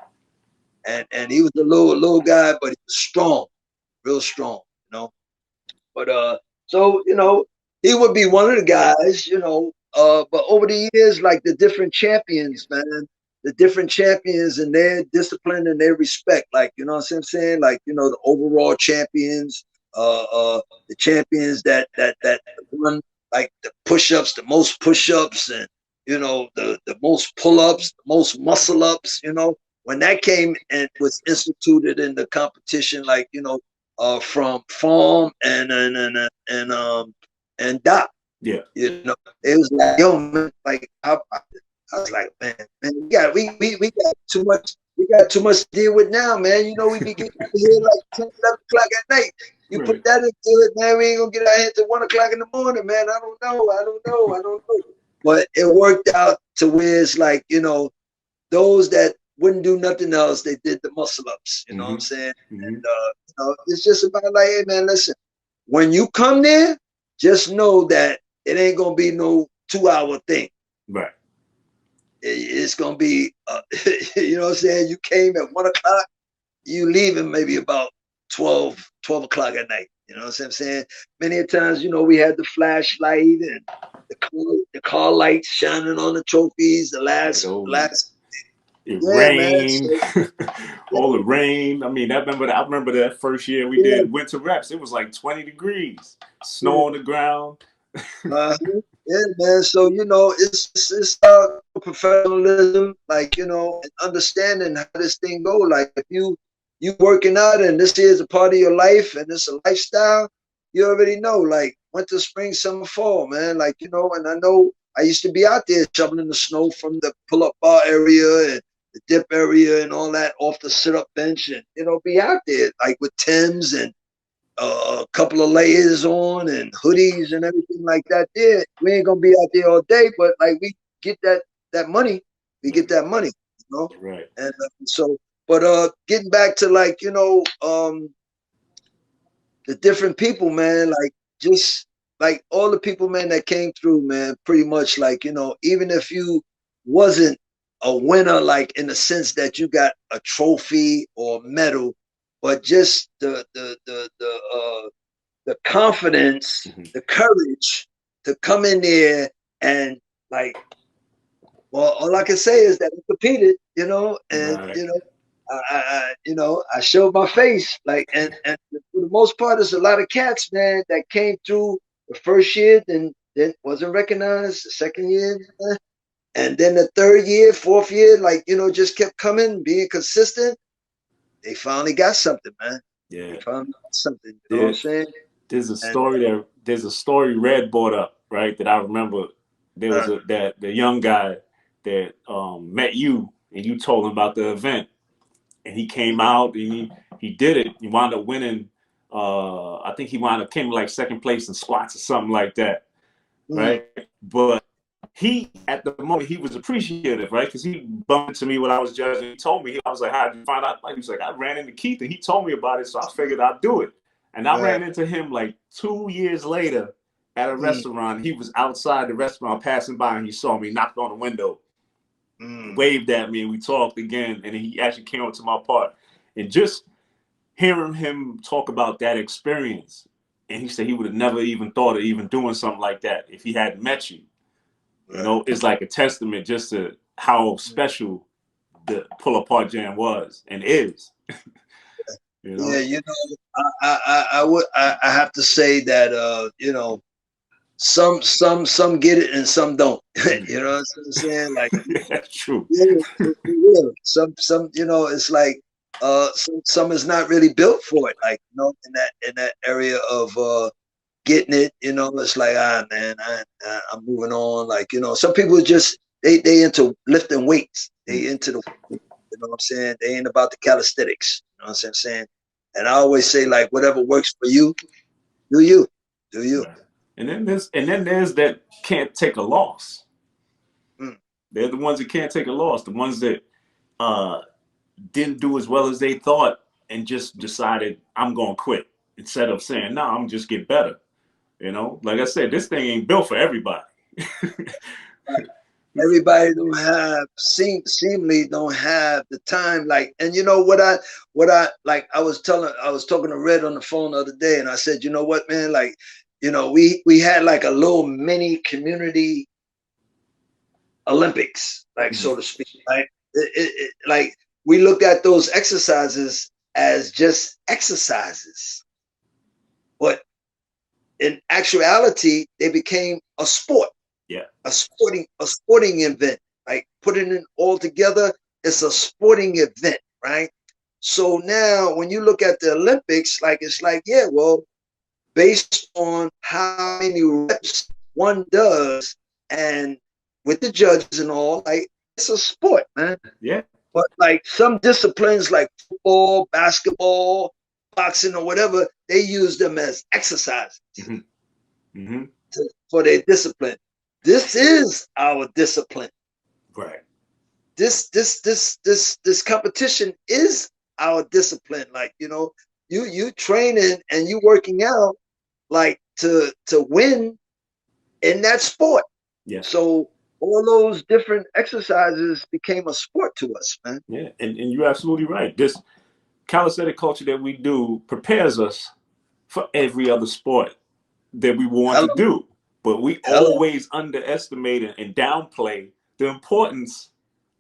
[SPEAKER 2] And he was a little guy, but he was strong, real strong, But so he would be one of the guys, but over the years, like the different champions, man, the different champions and their discipline and their respect, like, you know what I'm saying? Like, the overall champions, the champions that won like the push-ups, the most push-ups, and the most pull-ups, the most muscle-ups, when that came and was instituted in the competition, like, from Farm and Doc.
[SPEAKER 1] Yeah.
[SPEAKER 2] It was like, yo, man, like I was like, man, we got too much. We got too much to deal with now, man. We be getting out here like 10, 11 o'clock at night. You put that into it, man. We ain't gonna get out here till 1 o'clock in the morning, man. I don't know. But it worked out to where it's like, those that wouldn't do nothing else, they did the muscle ups. You know what I'm saying? And it's just about like, hey, man, listen. When you come there, just know that it ain't gonna be no 2-hour thing.
[SPEAKER 1] Right.
[SPEAKER 2] It's gonna be, you know what I'm saying? You came at 1 o'clock, you leaving maybe about 12 o'clock at night. You know what I'm saying? Many times, we had the flashlight and the car lights shining on the trophies. The last.
[SPEAKER 1] It rained, all the rain. I mean, I remember that first year we did winter reps. It was like 20 degrees, snow on the ground.
[SPEAKER 2] Yeah, man. So it's professionalism, like and understanding how this thing go. Like if you working out and this is a part of your life and it's a lifestyle, you already know. Like winter, spring, summer, fall, man. Like and I know I used to be out there shoveling the snow from the pull-up bar area and the dip area and all that off the sit-up bench, and be out there like with Timbs and a couple of layers on and hoodies and everything like that. There, we ain't gonna be out there all day, but like we get that money. We get that money,
[SPEAKER 1] Right.
[SPEAKER 2] And so, but getting back to like the different people, man. Like just like all the people, man, that came through, man. Pretty much like even if you wasn't a winner, like in the sense that you got a trophy or medal, but just the confidence, the courage to come in there and like, well, all I can say is that I competed, you know, and
[SPEAKER 1] Right.
[SPEAKER 2] you know, I showed my face, like, and for the most part, there's a lot of cats, man, that came through the first year, then wasn't recognized, the second year, and then the third year, fourth year, like, you know, just kept coming, being consistent. They finally got something, man. They
[SPEAKER 1] Yeah.
[SPEAKER 2] finally got something. You know what I'm saying? And
[SPEAKER 1] There's a story Red brought up, right? That I remember. There was that the young guy that met you and you told him about the event, and he came out and he did it. He wound up winning. I think he wound up came like second place in squats or something like that,
[SPEAKER 2] mm,
[SPEAKER 1] right? But he at the moment he was appreciative, right? Because he bumped into me when I was judging. He told me, I was like, "How did you find out?" He was like, "I ran into Keith and he told me about it, so I figured I'd do it." And I ran into him like 2 years later at a
[SPEAKER 2] mm,
[SPEAKER 1] restaurant. He was outside the restaurant passing by and he saw me, knocked on the window,
[SPEAKER 2] mm,
[SPEAKER 1] waved at me, and we talked again. And he actually came up to my part. And just hearing him talk about that experience, and he said he would have never even thought of even doing something like that if he hadn't met you. You know, it's like a testament just to how special the pull apart jam was and is. You
[SPEAKER 2] yeah,
[SPEAKER 1] know?
[SPEAKER 2] you know, I have to say that you know, some get it and some don't. You know what I'm saying? Like,
[SPEAKER 1] That's true.
[SPEAKER 2] yeah, yeah. Some, you know, it's like some is not really built for it. Like, you know, in that area of getting it, you know, it's like, man, I'm moving on. Like, you know, some people just they into lifting weights. They into the, you know what I'm saying? They ain't about the calisthenics. You know what I'm saying? And I always say, like, whatever works for you, do you, do you.
[SPEAKER 1] Right. And then there's that can't take a loss.
[SPEAKER 2] Mm,
[SPEAKER 1] They're the ones that can't take a loss. The ones that uh, didn't do as well as they thought and just decided I'm gonna quit instead of saying, no, I'm just get better. You know, like I said, this thing ain't built for everybody.
[SPEAKER 2] right. Everybody don't have seemingly don't have the time. Like, and you know what I like. I was talking to Red on the phone the other day, and I said, you know what, man, like, you know, we had like a little mini community Olympics, like, so to speak. Right? Like, we looked at those exercises as just exercises, but in actuality, they became a sport,
[SPEAKER 1] Yeah.
[SPEAKER 2] a sporting event. Like, putting it all together, it's a sporting event, right? So now, when you look at the Olympics, like, it's like, yeah, well, based on how many reps one does, and with the judges and all, like, it's a sport, man.
[SPEAKER 1] Yeah.
[SPEAKER 2] But like some disciplines like football, basketball, boxing, or whatever, they use them as exercises
[SPEAKER 1] Mm-hmm. Mm-hmm.
[SPEAKER 2] for their discipline. This is our discipline.
[SPEAKER 1] Right.
[SPEAKER 2] This competition is our discipline. Like, you know, you training and you working out, like, to win in that sport.
[SPEAKER 1] Yeah.
[SPEAKER 2] So all those different exercises became a sport to us, man.
[SPEAKER 1] Yeah. And you're absolutely right. This calisthenic culture that we do prepares us for every other sport that we want to
[SPEAKER 2] Hello,
[SPEAKER 1] do. But we
[SPEAKER 2] hello.
[SPEAKER 1] always underestimate and downplay the importance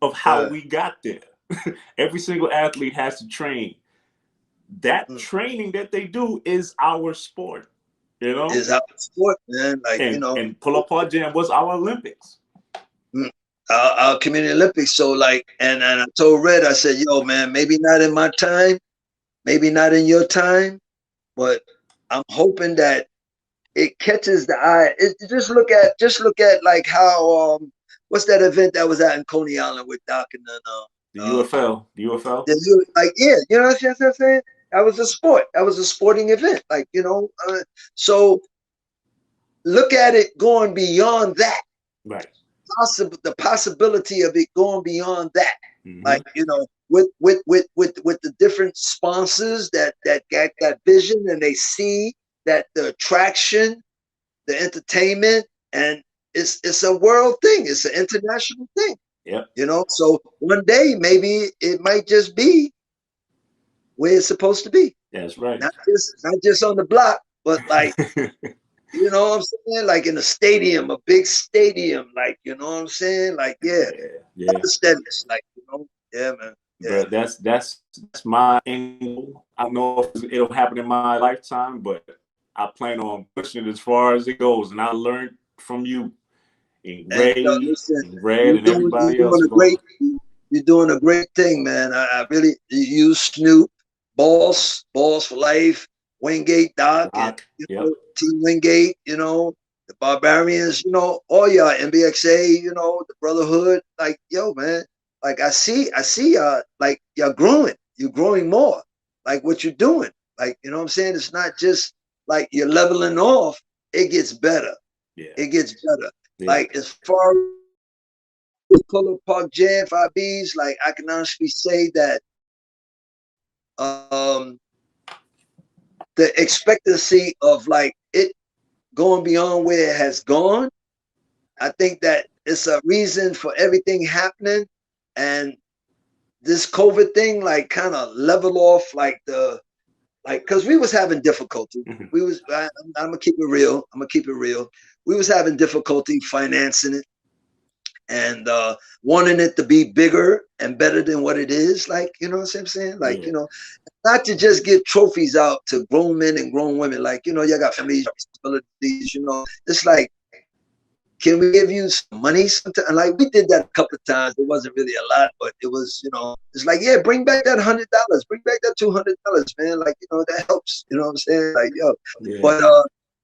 [SPEAKER 1] of how we got there. Every single athlete has to train. That
[SPEAKER 2] Mm.
[SPEAKER 1] training that they do is our sport, you know?
[SPEAKER 2] Is our sport, man. Like, you know,
[SPEAKER 1] And pull up our jam was our Olympics.
[SPEAKER 2] mm, our community Olympics. So like, and I told Red, I said, yo, man, maybe not in my time, maybe not in your time, but I'm hoping that it catches the eye. Just look at like how what's that event that was out in Coney Island with Doc and then
[SPEAKER 1] The UFL. The UFL.
[SPEAKER 2] like, yeah, you know what I'm saying? That was a sport. That was a sporting event. Like, you know, so look at it going beyond that.
[SPEAKER 1] Right.
[SPEAKER 2] The possibility of it going beyond that.
[SPEAKER 1] Mm-hmm.
[SPEAKER 2] Like, you know, with the different sponsors that get that vision, and they see that the attraction, the entertainment, and it's a world thing. It's an international thing.
[SPEAKER 1] Yep.
[SPEAKER 2] You know, so one day maybe it might just be where it's supposed to be.
[SPEAKER 1] That's right.
[SPEAKER 2] Not just on the block, but like, you know what I'm saying? Like in a stadium, a big stadium, like, you know what I'm saying? Like, yeah,
[SPEAKER 1] Yeah. Yeah.
[SPEAKER 2] aesthetics, like, you know, yeah, man. Yeah.
[SPEAKER 1] But that's my end goal. I don't know if it'll happen in my lifetime, but I plan on pushing it as far as it goes. And I learned from you and
[SPEAKER 2] And
[SPEAKER 1] Ray
[SPEAKER 2] listen,
[SPEAKER 1] and Red and
[SPEAKER 2] you're
[SPEAKER 1] everybody else.
[SPEAKER 2] doing a great, you're doing a great thing, man. I really, you Snoop, Balls for Life, Wingate Doc, and
[SPEAKER 1] Rock.
[SPEAKER 2] you
[SPEAKER 1] Yep.
[SPEAKER 2] know, Team Wingate, you know, the Barbarians, you know, all y'all, MBXA, you know, the Brotherhood, like, yo, man, like I see, like you're growing more, like what you're doing, like, you know what I'm saying? It's not just like you're leveling off; it gets better.
[SPEAKER 1] Yeah.
[SPEAKER 2] It gets better.
[SPEAKER 1] Yeah.
[SPEAKER 2] Like as far as Puller Park Jam 5Bs, like I can honestly say that um the expectancy of like it going beyond where it has gone, I think that it's a reason for everything happening. And this COVID thing like kind of level off like the like because we was having difficulty.
[SPEAKER 1] Mhm.
[SPEAKER 2] I'm gonna keep it real. I'm gonna keep it real. We was having difficulty financing it and wanting it to be bigger and better than what it is. Like, you know what I'm saying? Like,
[SPEAKER 1] Yeah.
[SPEAKER 2] you know, not to just give trophies out to grown men and grown women. Like, you know, you got families, responsibilities, you know. It's like, can we give you some money sometime? Like we did that a couple of times. It wasn't really a lot, but it was, you know, it's like, yeah, bring back that $100, bring back that $200, man. Like, you know, that helps. You know what I'm saying? Like, yo,
[SPEAKER 1] Yeah.
[SPEAKER 2] but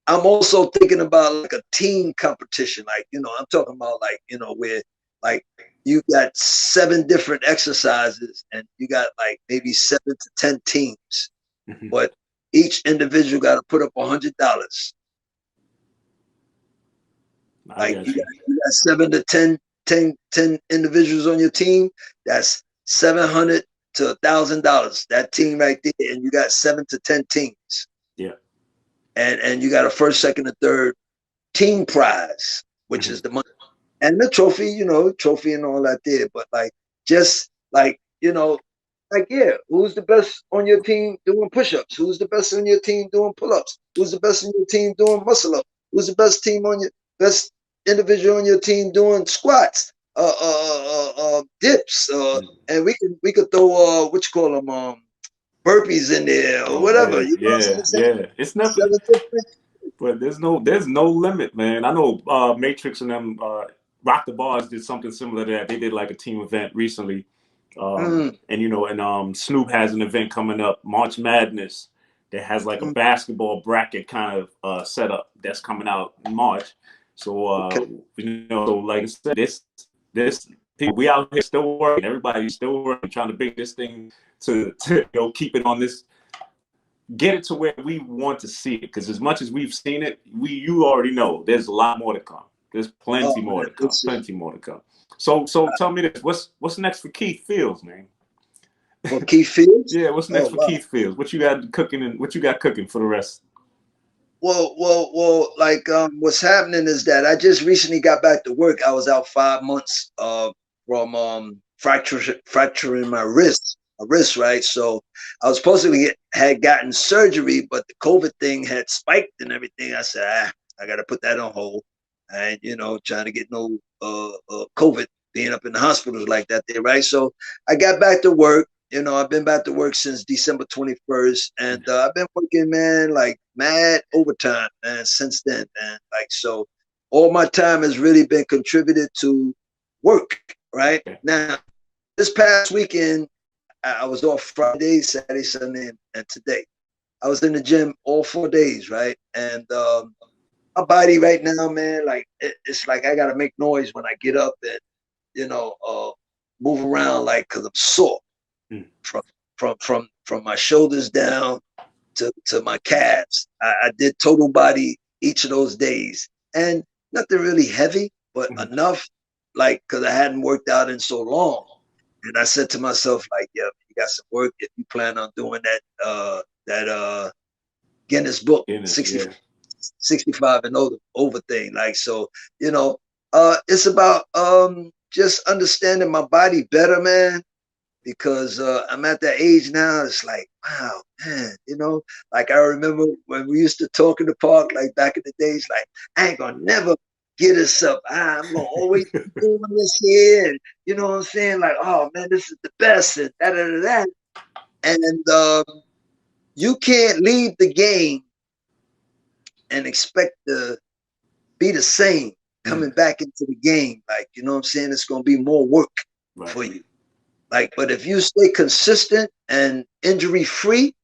[SPEAKER 2] I'm also thinking about like a team competition. Like, you know, I'm talking about like, you know, where like you got 7 different exercises and you got like maybe 7 to 10 teams,
[SPEAKER 1] Mhm.
[SPEAKER 2] but each individual got to put up $100.
[SPEAKER 1] I
[SPEAKER 2] Like
[SPEAKER 1] got you.
[SPEAKER 2] you got 7 to 10 individuals on your team. That's $700 to $1,000. That team right there, and you got 7 to 10 teams,
[SPEAKER 1] Yeah.
[SPEAKER 2] and you got a first, second, and third team prize, which
[SPEAKER 1] Mhm.
[SPEAKER 2] is the money and the trophy. You know, trophy and all that there. But like, just like you know, like yeah, who's the best on your team doing push-ups? Who's the best on your team doing pull-ups? Who's the best on your team doing muscle-up? Who's the best team on your best individual on your team doing squats, dips,
[SPEAKER 1] Mhm.
[SPEAKER 2] and we could throw what you call them burpees in there or
[SPEAKER 1] Oh
[SPEAKER 2] whatever.
[SPEAKER 1] man.
[SPEAKER 2] You know what
[SPEAKER 1] Yeah.
[SPEAKER 2] I'm saying?
[SPEAKER 1] Yeah. It's never.
[SPEAKER 2] Seven different.
[SPEAKER 1] But there's no limit, man. I know Matrix and them Rock the Bars did something similar to that. They did like a team event recently.
[SPEAKER 2] Mm,
[SPEAKER 1] And you know, and Snoop has an event coming up, March Madness, that has like a
[SPEAKER 2] mm,
[SPEAKER 1] basketball bracket kind of setup that's coming out in March. So
[SPEAKER 2] okay.
[SPEAKER 1] you know, so like I said, this people we out here still working. Everybody's still working, trying to bring this thing to you know keep it on this, get it to where we want to see it. Because as much as we've seen it, you already know there's a lot more to come. There's
[SPEAKER 2] Oh
[SPEAKER 1] plenty more
[SPEAKER 2] man,
[SPEAKER 1] to come.
[SPEAKER 2] listen.
[SPEAKER 1] Plenty more to come. So tell me this: what's next for Keith Fields, man?
[SPEAKER 2] For Keith Fields?
[SPEAKER 1] Yeah, what's next
[SPEAKER 2] Oh
[SPEAKER 1] for
[SPEAKER 2] wow.
[SPEAKER 1] Keith Fields? What you got cooking and what you got cooking for the rest?
[SPEAKER 2] Well. Like, what's happening is that I just recently got back to work. I was out 5 months from fracturing my wrist, right? So I was supposed to had gotten surgery, but the COVID thing had spiked and everything. I said, I got to put that on hold. And you know, trying to get no COVID being up in the hospitals like that there, right? So I got back to work. You know, I've been back to work since December 21st, and I've been working, man, like mad overtime, man, since then, man. Like, so all my time has really been contributed to work, right?
[SPEAKER 1] Okay.
[SPEAKER 2] Now, this past weekend, I was off Friday, Saturday, Sunday, and today. I was in the gym all 4 days, right? And my body right now, man, like it's like I gotta make noise when I get up and you know move around, like because I'm sore
[SPEAKER 1] Mm.
[SPEAKER 2] from from my shoulders down to my calves. I did total body each of those days, and nothing really heavy, but
[SPEAKER 1] Mhm.
[SPEAKER 2] enough, like because I hadn't worked out in so long. And I said to myself, like, yeah, you got some work if you plan on doing that Guinness Book
[SPEAKER 1] Guinness,
[SPEAKER 2] 60,
[SPEAKER 1] yeah.
[SPEAKER 2] 65 and over thing. Like, so, you know, it's about just understanding my body better, man. Because I'm at that age now. It's like, wow, man, you know, like I remember when we used to talk in the park, like back in the days, like I ain't gonna never get us up. I'm gonna always be doing this here, and you know what I'm saying? Like, oh man, this is the best, and da da da da. And you can't leave the game and expect to be the same coming back into the game. Like, you know what I'm saying? It's gonna be more work for you. Like, but if you stay consistent and injury free,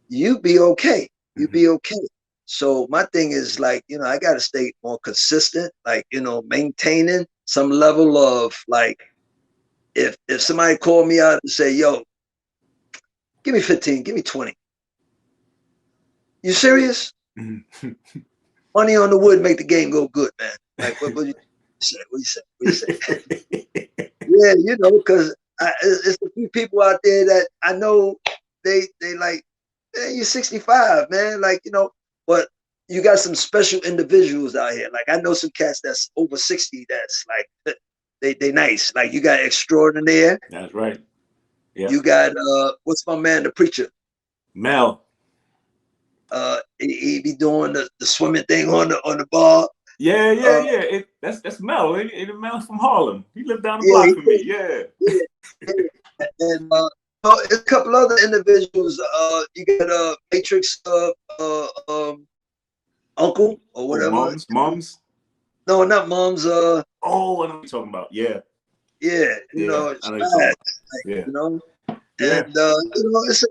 [SPEAKER 2] you be okay. You be okay. So my thing is like, you know, I gotta stay more consistent, like, you know, maintaining some level of like, if somebody called me out and say, yo, give me 15, give me 20. You serious? Money on the wood make the game go good, man. Like, what you say? What you say? What you say? Yeah, you know, because it's a few people out there that I know they like, man, you're 65, man. Like, you know, but you got some special individuals out here. Like I know some cats that's over 60 that's like they nice. Like you got Extraordinaire.
[SPEAKER 1] That's right. Yeah.
[SPEAKER 2] You got what's my man, the preacher?
[SPEAKER 1] Mel.
[SPEAKER 2] He be doing the swimming thing on the bar.
[SPEAKER 1] Yeah. That's Mel. Ain't Mel from Harlem. He lived down the block from me. Yeah.
[SPEAKER 2] And there's a couple other individuals. You got Matrix uncle or whatever.
[SPEAKER 1] Mums.
[SPEAKER 2] No, not Mums.
[SPEAKER 1] Oh, I know what you're talking about. Yeah.
[SPEAKER 2] Yeah, you know, it's bad. Like,
[SPEAKER 1] yeah.
[SPEAKER 2] You know. And you know, it's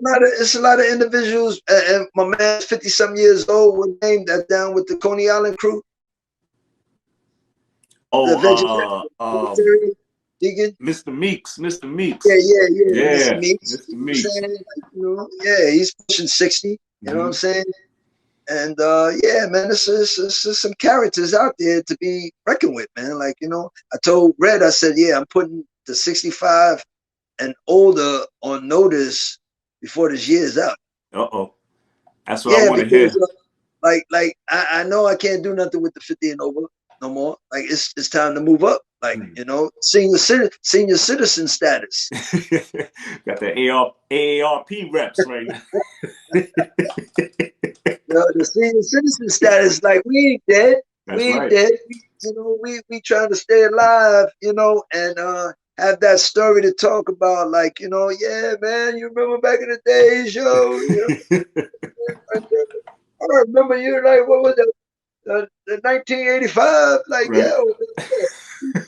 [SPEAKER 2] a lot of individuals. And my man's 50-something years old. What name that down with the Coney Island crew?
[SPEAKER 1] Oh,
[SPEAKER 2] vegan?
[SPEAKER 1] Mr. Meeks.
[SPEAKER 2] Yeah. Mr. Meeks.
[SPEAKER 1] Mr. Meeks.
[SPEAKER 2] You know, yeah, he's pushing 60. You know what I'm saying? And yeah, man, it's some characters out there to be reckoned with, man. Like, you know, I told Red, I said, yeah, I'm putting the 65 and older on notice before this year's out.
[SPEAKER 1] That's what I want to hear.
[SPEAKER 2] Like I know I can't do nothing with the 50 and over no more. Like it's time to move up. Like, you know, senior citizen status.
[SPEAKER 1] Got the AARP reps right now.
[SPEAKER 2] You know, the senior citizen status, like we ain't dead. We ain't dead. You know, we trying to stay alive, you know, and have that story to talk about, like, you know, yeah, man, you remember back in the days, yo. You know? I remember you, like, what was it? The 1985, like, yo, you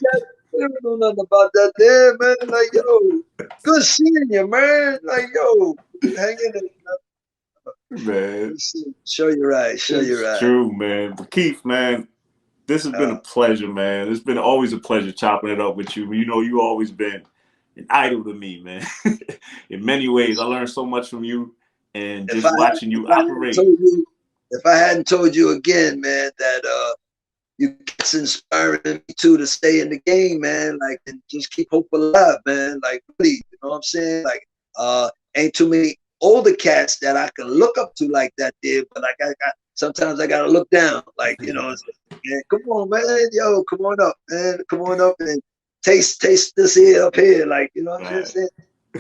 [SPEAKER 2] don't know nothing about that there, man. Like, yo, good seeing you, man. Like, yo, hang in there,
[SPEAKER 1] man.
[SPEAKER 2] Show you right.
[SPEAKER 1] True, man. But Keith, man, this has been a pleasure, man. It's been always a pleasure chopping it up with you. You know, you always been an idol to me, man. In many ways, I learned so much from you, and just watching you operate.
[SPEAKER 2] If I hadn't told you again, man, that you it's inspiring me too to stay in the game, man. Like, and just keep hope alive, man. Like, really, you know what I'm saying? Like, ain't too many older cats that I can look up to like that did, but like sometimes I gotta look down. Like, you know, man, come on, man, yo, come on up, man, come on up and taste this here up here, like, you know what I'm saying?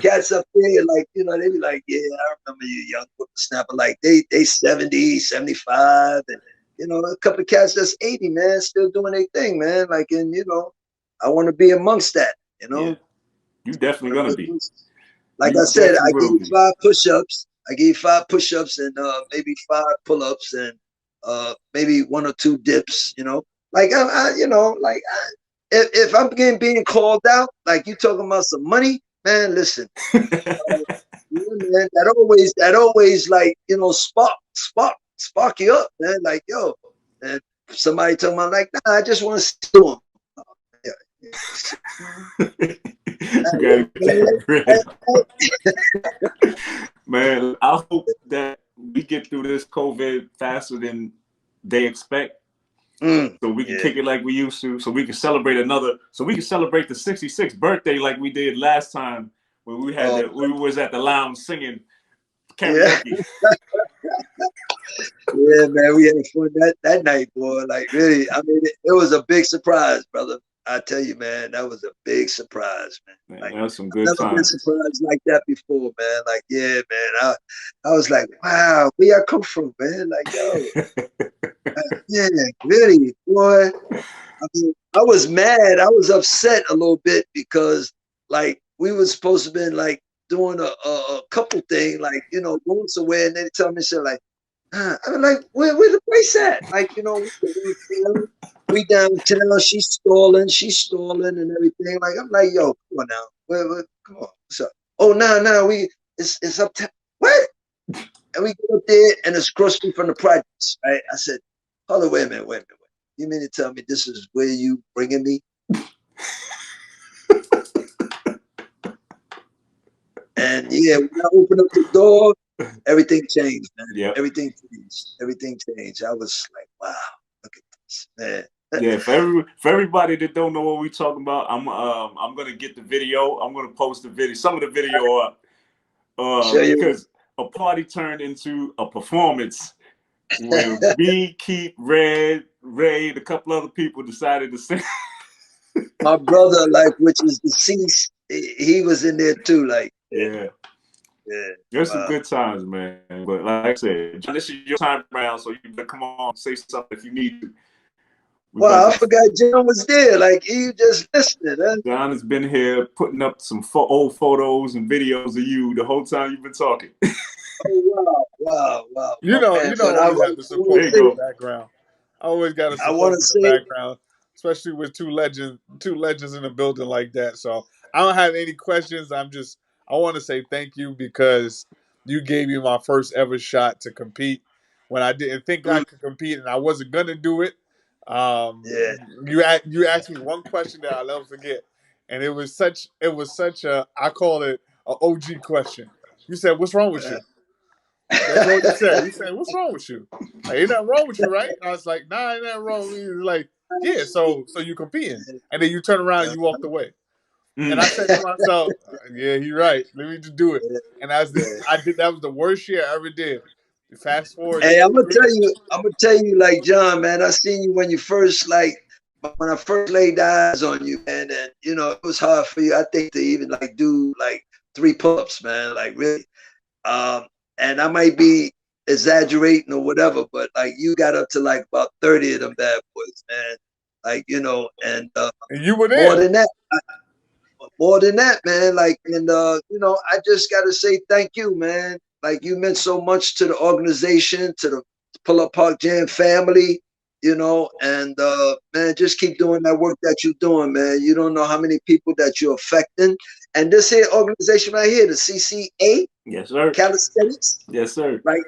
[SPEAKER 2] Cats up there, like, you know, they be like, yeah, I remember you, young whippersnapper. Like they 70, 75, and you know, a couple of cats that's 80, man, still doing their thing, man. Like, and you know, I want to be amongst that, you know.
[SPEAKER 1] Yeah. You definitely gonna be.
[SPEAKER 2] Like I said, I give you 5 push-ups. I give you 5 push-ups and maybe 5 pull-ups and maybe 1 or 2 dips. You know, like you know, like if I'm being called out, like you talking about some money, man. Listen, man, that always like, you know, spark you up, man. Like, yo, and somebody talking about like, nah, I just want to see them.
[SPEAKER 1] Man, I hope that we get through this COVID faster than they expect, so we can kick it like we used to, so we can celebrate the 66th birthday like we did last time when we had we was at the lounge singing karaoke.
[SPEAKER 2] Yeah, man, we had fun that night, boy. Like, really, I mean, it was a big surprise, brother. I tell you, man, that was a big surprise, man.
[SPEAKER 1] Man,
[SPEAKER 2] Like,
[SPEAKER 1] that was some
[SPEAKER 2] I've
[SPEAKER 1] good
[SPEAKER 2] never been
[SPEAKER 1] times.
[SPEAKER 2] surprised like that before, man. Like, yeah, man. I was like, wow, where I come from, man? Like, yo, yeah, really, boy. I mean, I was mad. I was upset a little bit because, like, we were supposed to been like doing a couple thing, like, going somewhere, and they tell me, so like, I'm like, where the place at? Like, we downtown, she's stalling and everything. Like, I'm like, yo, come on now. Come on. What's up? Oh, no, it's uptown. What? And we get up there and it's across me from the projects, right? I said, hold on, wait a minute. You mean to tell me this is where you bringing me? And yeah, when I opened up the door, everything changed, man.
[SPEAKER 1] Yep.
[SPEAKER 2] Everything changed. I was like, wow, look at this, man.
[SPEAKER 1] Yeah, for everybody that don't know what we talking about, I'm gonna get the video. I'm gonna post the video, some of the video up,
[SPEAKER 2] Show you.
[SPEAKER 1] because a party turned into a performance when me, Keith, Red, a couple other people decided to sing.
[SPEAKER 2] My brother, like, which is deceased, he was in there too. Like,
[SPEAKER 1] Yeah.
[SPEAKER 2] yeah.
[SPEAKER 1] There's some
[SPEAKER 2] Wow.
[SPEAKER 1] good times, man. But like I said, John, this is your time around, so you better come on, say something if you need to.
[SPEAKER 2] Wow, I forgot John was there. Like, he just listening. Huh?
[SPEAKER 1] John has been here putting up some old photos and videos of you the whole time you've been talking.
[SPEAKER 2] Oh, wow.
[SPEAKER 3] You
[SPEAKER 2] Man, but
[SPEAKER 3] always have to support
[SPEAKER 1] There you
[SPEAKER 3] me in the
[SPEAKER 1] go.
[SPEAKER 3] background. I always got to
[SPEAKER 2] I want
[SPEAKER 3] support
[SPEAKER 2] to
[SPEAKER 3] me in the
[SPEAKER 2] say,
[SPEAKER 3] background, especially with two legends in a building like that. So I don't have any questions. I want to say thank you because you gave me my first ever shot to compete when I didn't think I could compete and I wasn't gonna do it.
[SPEAKER 2] yeah.
[SPEAKER 3] You asked me one question that I'll never forget, and it was such a, I call it a OG question. You said, "What's wrong with you?" That's all you said. You said, "What's wrong with you? Like, ain't nothing wrong with you, right?" I was like, "Nah, ain't nothing wrong with you." He was like, "Yeah, so you competing?" And then you turn around and you walked away. And I said to myself, "Yeah, he's right. Let me just do it." And I did. That was the worst year I ever did. Fast forward
[SPEAKER 2] Hey,
[SPEAKER 3] 2 3.
[SPEAKER 2] I'm gonna tell you, like, John, man, I seen you when you first, like, when I first laid eyes on you, man, and it was hard for you, I think, to even like do like 3 pull-ups, man, like, really. Um, and I might be exaggerating or whatever, but like, you got up to like about 30 of them bad boys, man. Like, and
[SPEAKER 3] And you were
[SPEAKER 2] more
[SPEAKER 3] there.
[SPEAKER 2] than that, more than that, man. Like, and I just gotta say thank you, man. Like, you meant so much to the organization, to the Pull Up Park Jam family, and man, just keep doing that work that you're doing, man. You don't know how many people that you're affecting. And this here organization right here, the CCA,
[SPEAKER 1] Yes, sir.
[SPEAKER 2] calisthenics,
[SPEAKER 1] Yes, sir.
[SPEAKER 2] like,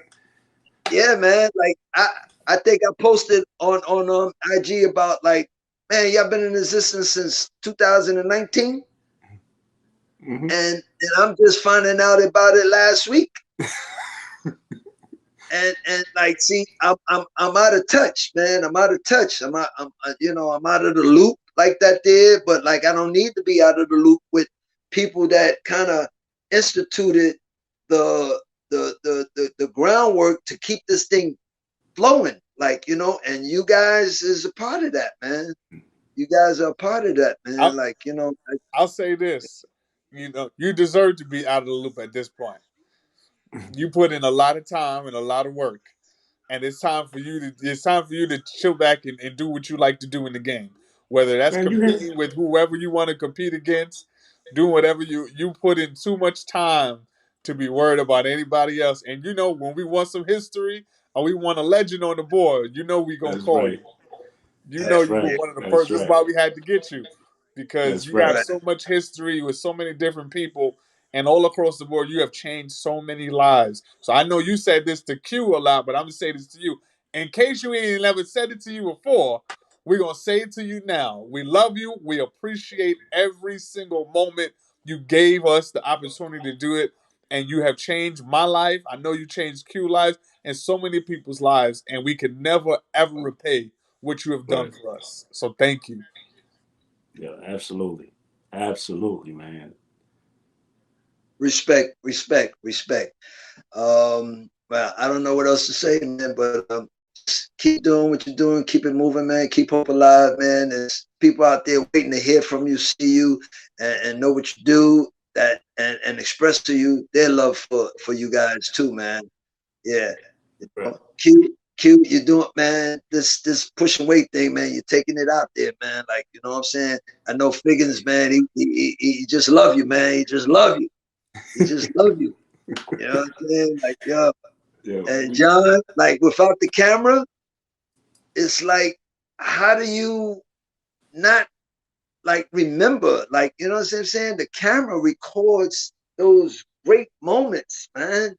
[SPEAKER 2] yeah, man. Like, I think I posted on IG about, like, man, y'all been in existence since 2019.
[SPEAKER 1] Mm-hmm.
[SPEAKER 2] And I'm just finding out about it last week. and like, see, I'm out of touch, man. I'm out of touch. I'm out of the loop like that there. But like, I don't need to be out of the loop with people that kind of instituted the groundwork to keep this thing flowing. Like, and you guys is a part of that, man. You guys are a part of that, man.
[SPEAKER 3] I'll,
[SPEAKER 2] Like,
[SPEAKER 3] I'll say this. You deserve to be out of the loop at this point. You put in a lot of time and a lot of work, and it's time for you to chill back and do what you like to do in the game. Whether that's
[SPEAKER 1] Man, you hear?
[SPEAKER 3] competing with whoever you want to compete against, doing whatever you put in too much time to be worried about anybody else. And when we want some history or we want a legend on the board, we gonna
[SPEAKER 1] That's
[SPEAKER 3] call
[SPEAKER 1] right.
[SPEAKER 3] you. You know
[SPEAKER 1] That's
[SPEAKER 3] you were
[SPEAKER 1] right.
[SPEAKER 3] one of the
[SPEAKER 1] That's
[SPEAKER 3] first. This is
[SPEAKER 1] right.
[SPEAKER 3] why we had to get you, because
[SPEAKER 1] That's
[SPEAKER 3] you have
[SPEAKER 1] right.
[SPEAKER 3] so much history with so many different people, and all across the board, you have changed so many lives. So I know you said this to Q a lot, but I'm gonna say this to you. In case you ain't never said it to you before, we're gonna say it to you now. We love you. We appreciate every single moment you gave us the opportunity to do it, and you have changed my life. I know you changed Q lives and so many people's lives, and we can never ever repay what you have done
[SPEAKER 1] Right.
[SPEAKER 3] for us. So thank you.
[SPEAKER 1] Yeah, absolutely. Absolutely, man.
[SPEAKER 2] respect. Well, I don't know what else to say, man, but just keep doing what you're doing, keep it moving, man. Keep hope alive, man. There's people out there waiting to hear from you, see you, and know what you do, that and express to you their love for you guys too, man. Yeah. You know, Q, you're doing, man, this pushing weight thing, man. You're taking it out there, man. Like, you know what I'm saying? I know Figgins, man, he just love you, man. He just love you. He just love you. You know what I'm saying? Like, yo. And John, like, without the camera, it's like, how do you not, like, remember? Like, you know what I'm saying? The camera records those great moments, man.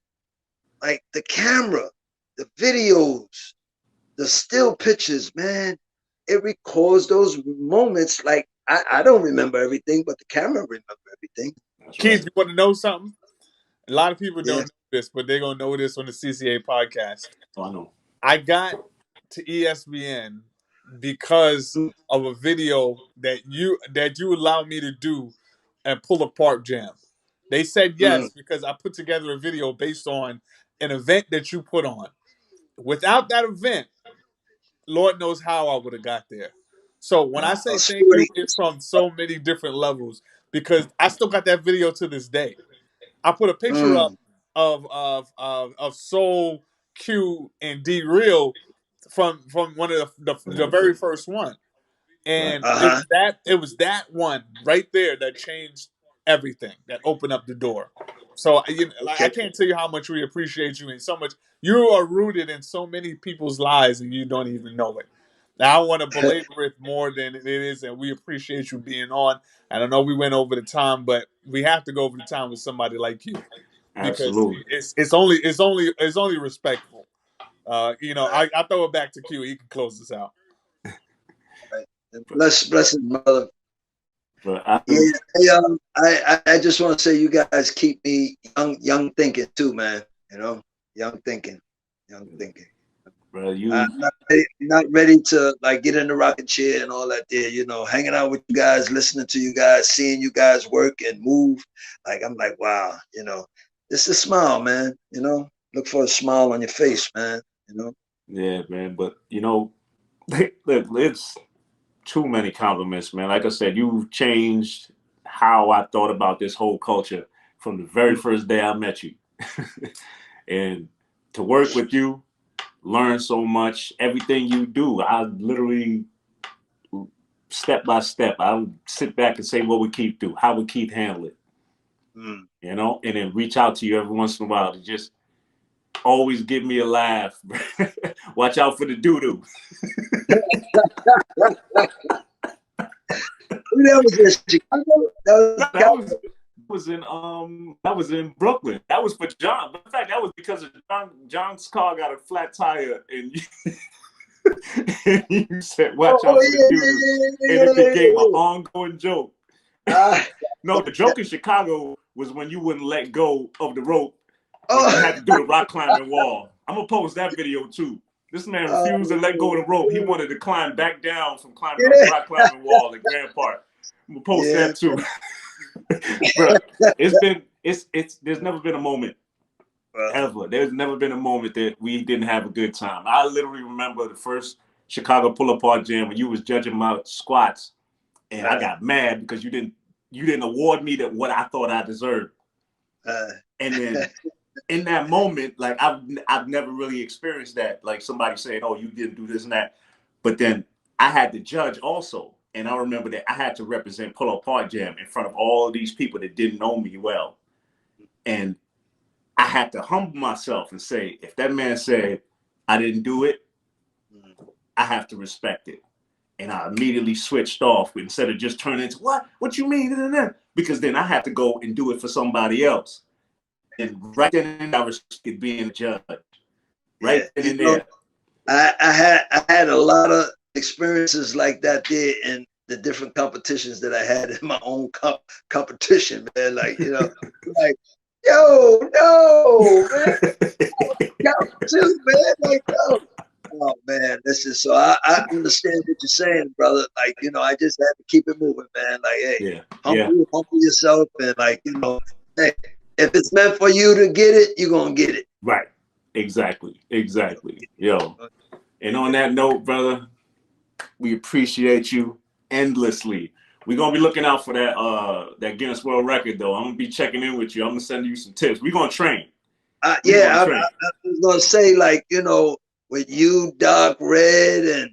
[SPEAKER 2] Like, the camera, the videos, the still pictures, man, it records those moments. Like, I don't remember everything, but the camera remember everything.
[SPEAKER 3] Keith, you want to know something? A lot of people don't know this, but they're going to know this on the CCA podcast.
[SPEAKER 1] Oh, I know.
[SPEAKER 3] I got to ESPN because of a video that you allowed me to do and pull apart jam. They said yes because I put together a video based on an event that you put on. Without that event, Lord knows how I would have got there. So when I say thank you, it's from so many different levels because I still got that video to this day. I put a picture up of Soul, Q, and D Real from one of the very first one, and it was that one right there that changed everything, that opened up the door. So I can't tell you how much we appreciate you and so much. You are rooted in so many people's lives and you don't even know it. Now I want to belabor it more than it is, and we appreciate you being on. And I know we went over the time, but we have to go over the time with somebody like you because
[SPEAKER 1] Absolutely.
[SPEAKER 3] it's only respectful. I throw it back to Q. He can close this out.
[SPEAKER 2] Blessings, brother.
[SPEAKER 1] But
[SPEAKER 2] I just want to say you guys keep me young thinking too, man. You know, young thinking.
[SPEAKER 1] Bro, you
[SPEAKER 2] I'm not ready to like get in the rocking chair and all that there, you know, hanging out with you guys, listening to you guys, seeing you guys work and move. Like, I'm like, wow, you know, it's a smile, man. You know, look for a smile on your face, man. You know?
[SPEAKER 1] Yeah, man. But, you know, look, it's too many compliments, man. Like I said, you've changed how I thought about this whole culture from the very first day I met you. And to work with you, learn so much, everything you do, I literally, step by step, I would sit back and say, what would Keith do? How would Keith handle it? You know, and then reach out to you every once in a while to just always give me a laugh. Watch out for the doo-doo.
[SPEAKER 2] That was in Chicago.
[SPEAKER 1] That was in Brooklyn. That was for John. In fact, that was because of John's car got a flat tire, and you said, "Watch out for the doo-doo," and it became an ongoing joke. No, the joke in Chicago was when you wouldn't let go of the rope. You had to do the rock climbing wall. I'm gonna post that video too. This man refused to let go of the rope. He wanted to climb back down from climbing up the rock climbing wall in Grand Park. I'm gonna post that too. Bro, there's never been a moment ever. There's never been a moment that we didn't have a good time. I literally remember the first Chicago pull apart jam when you was judging my squats, and I got mad because you didn't award me what I thought I deserved. And then in that moment, like I've never really experienced that. Like somebody saying, "Oh, you didn't do this and that," but then I had to judge also. And I remember that I had to represent Pull Apart Jam in front of all of these people that didn't know me well. And I had to humble myself and say, if that man said I didn't do it, I have to respect it. And I immediately switched off instead of just turning into, what you mean? Because then I had to go and do it for somebody else. And right then and there, I respected being a judge. Right then and there.
[SPEAKER 2] I had a lot of experiences like that there in the different competitions that I had in my own competition, man. Like, you know, like, yo, no, man. Man. Like, yo. Oh, man, this is so I understand what you're saying, brother. Like, you know, I just had to keep it moving, man. Like, hey, humble yourself and, like, you know, hey, if it's meant for you to get it, you're going to get it.
[SPEAKER 1] Right. Exactly. Yo. And on that note, brother, we appreciate you endlessly. We're gonna be looking out for that Guinness World Record though. I'm gonna be checking in with you. I'm gonna send you some tips. We're gonna train. We're
[SPEAKER 2] Yeah,
[SPEAKER 1] gonna
[SPEAKER 2] I
[SPEAKER 1] train.
[SPEAKER 2] was gonna say, like, you know, with you, Doc Red, and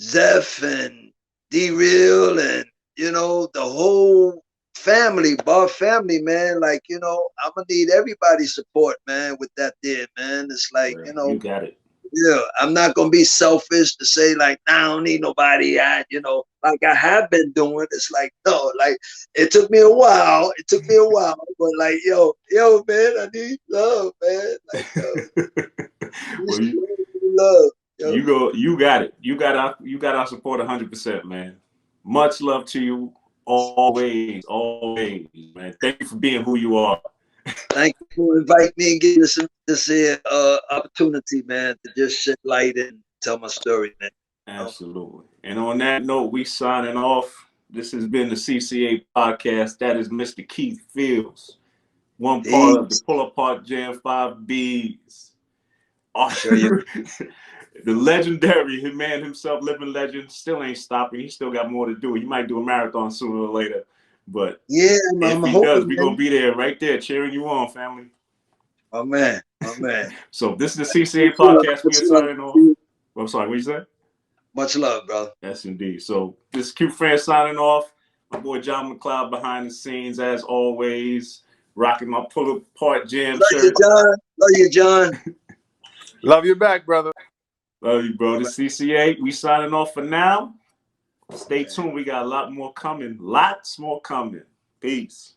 [SPEAKER 2] Zeph, and D Real, and you know, the whole family, bar family, man. Like, you know, I'm gonna need everybody's support, man, with that there, man. It's like,
[SPEAKER 1] Yeah,
[SPEAKER 2] you know,
[SPEAKER 1] you got it.
[SPEAKER 2] yeah, I'm not gonna be selfish to say like, nah, I don't need nobody. You know, like I have been doing. It's like, no, like it took me a while. It took me a while, but like, yo, man, I need love, man. Like, yo,
[SPEAKER 1] Well,
[SPEAKER 2] love, yo.
[SPEAKER 1] you got it. You got our support 100%, man. Much love to you always, always, man. Thank you for being who you are.
[SPEAKER 2] Thank you for inviting me and giving this opportunity, man, to just shed light and tell my story, man.
[SPEAKER 1] Absolutely. And on that note, we signing off. This has been the CCA podcast. That is Mr. Keith Fields, one part of the
[SPEAKER 2] Peace.
[SPEAKER 1] Pull Apart Jam 5Bs.
[SPEAKER 2] Sure you.
[SPEAKER 1] The legendary man himself, living legend, still ain't stopping. He still got more to do. He might do a marathon sooner or later. But
[SPEAKER 2] Yeah,
[SPEAKER 1] if
[SPEAKER 2] I'm
[SPEAKER 1] he does,
[SPEAKER 2] hoping,
[SPEAKER 1] we're going to be there right there cheering you on, family.
[SPEAKER 2] my man, my man.
[SPEAKER 1] So this is the CCA podcast. We are signing off. I'm sorry, what you say?
[SPEAKER 2] Much love, brother.
[SPEAKER 1] Yes, indeed. So this is Q Friend signing off. My boy John McLeod behind the scenes, as always, rocking my Pull Apart Jam
[SPEAKER 2] Love you,
[SPEAKER 1] shirt.
[SPEAKER 2] John. Love you, John.
[SPEAKER 3] Love you back, brother.
[SPEAKER 1] Love you, bro. The CCA, we signing off for now. Stay tuned. We got a lot more coming. Lots more coming. Peace.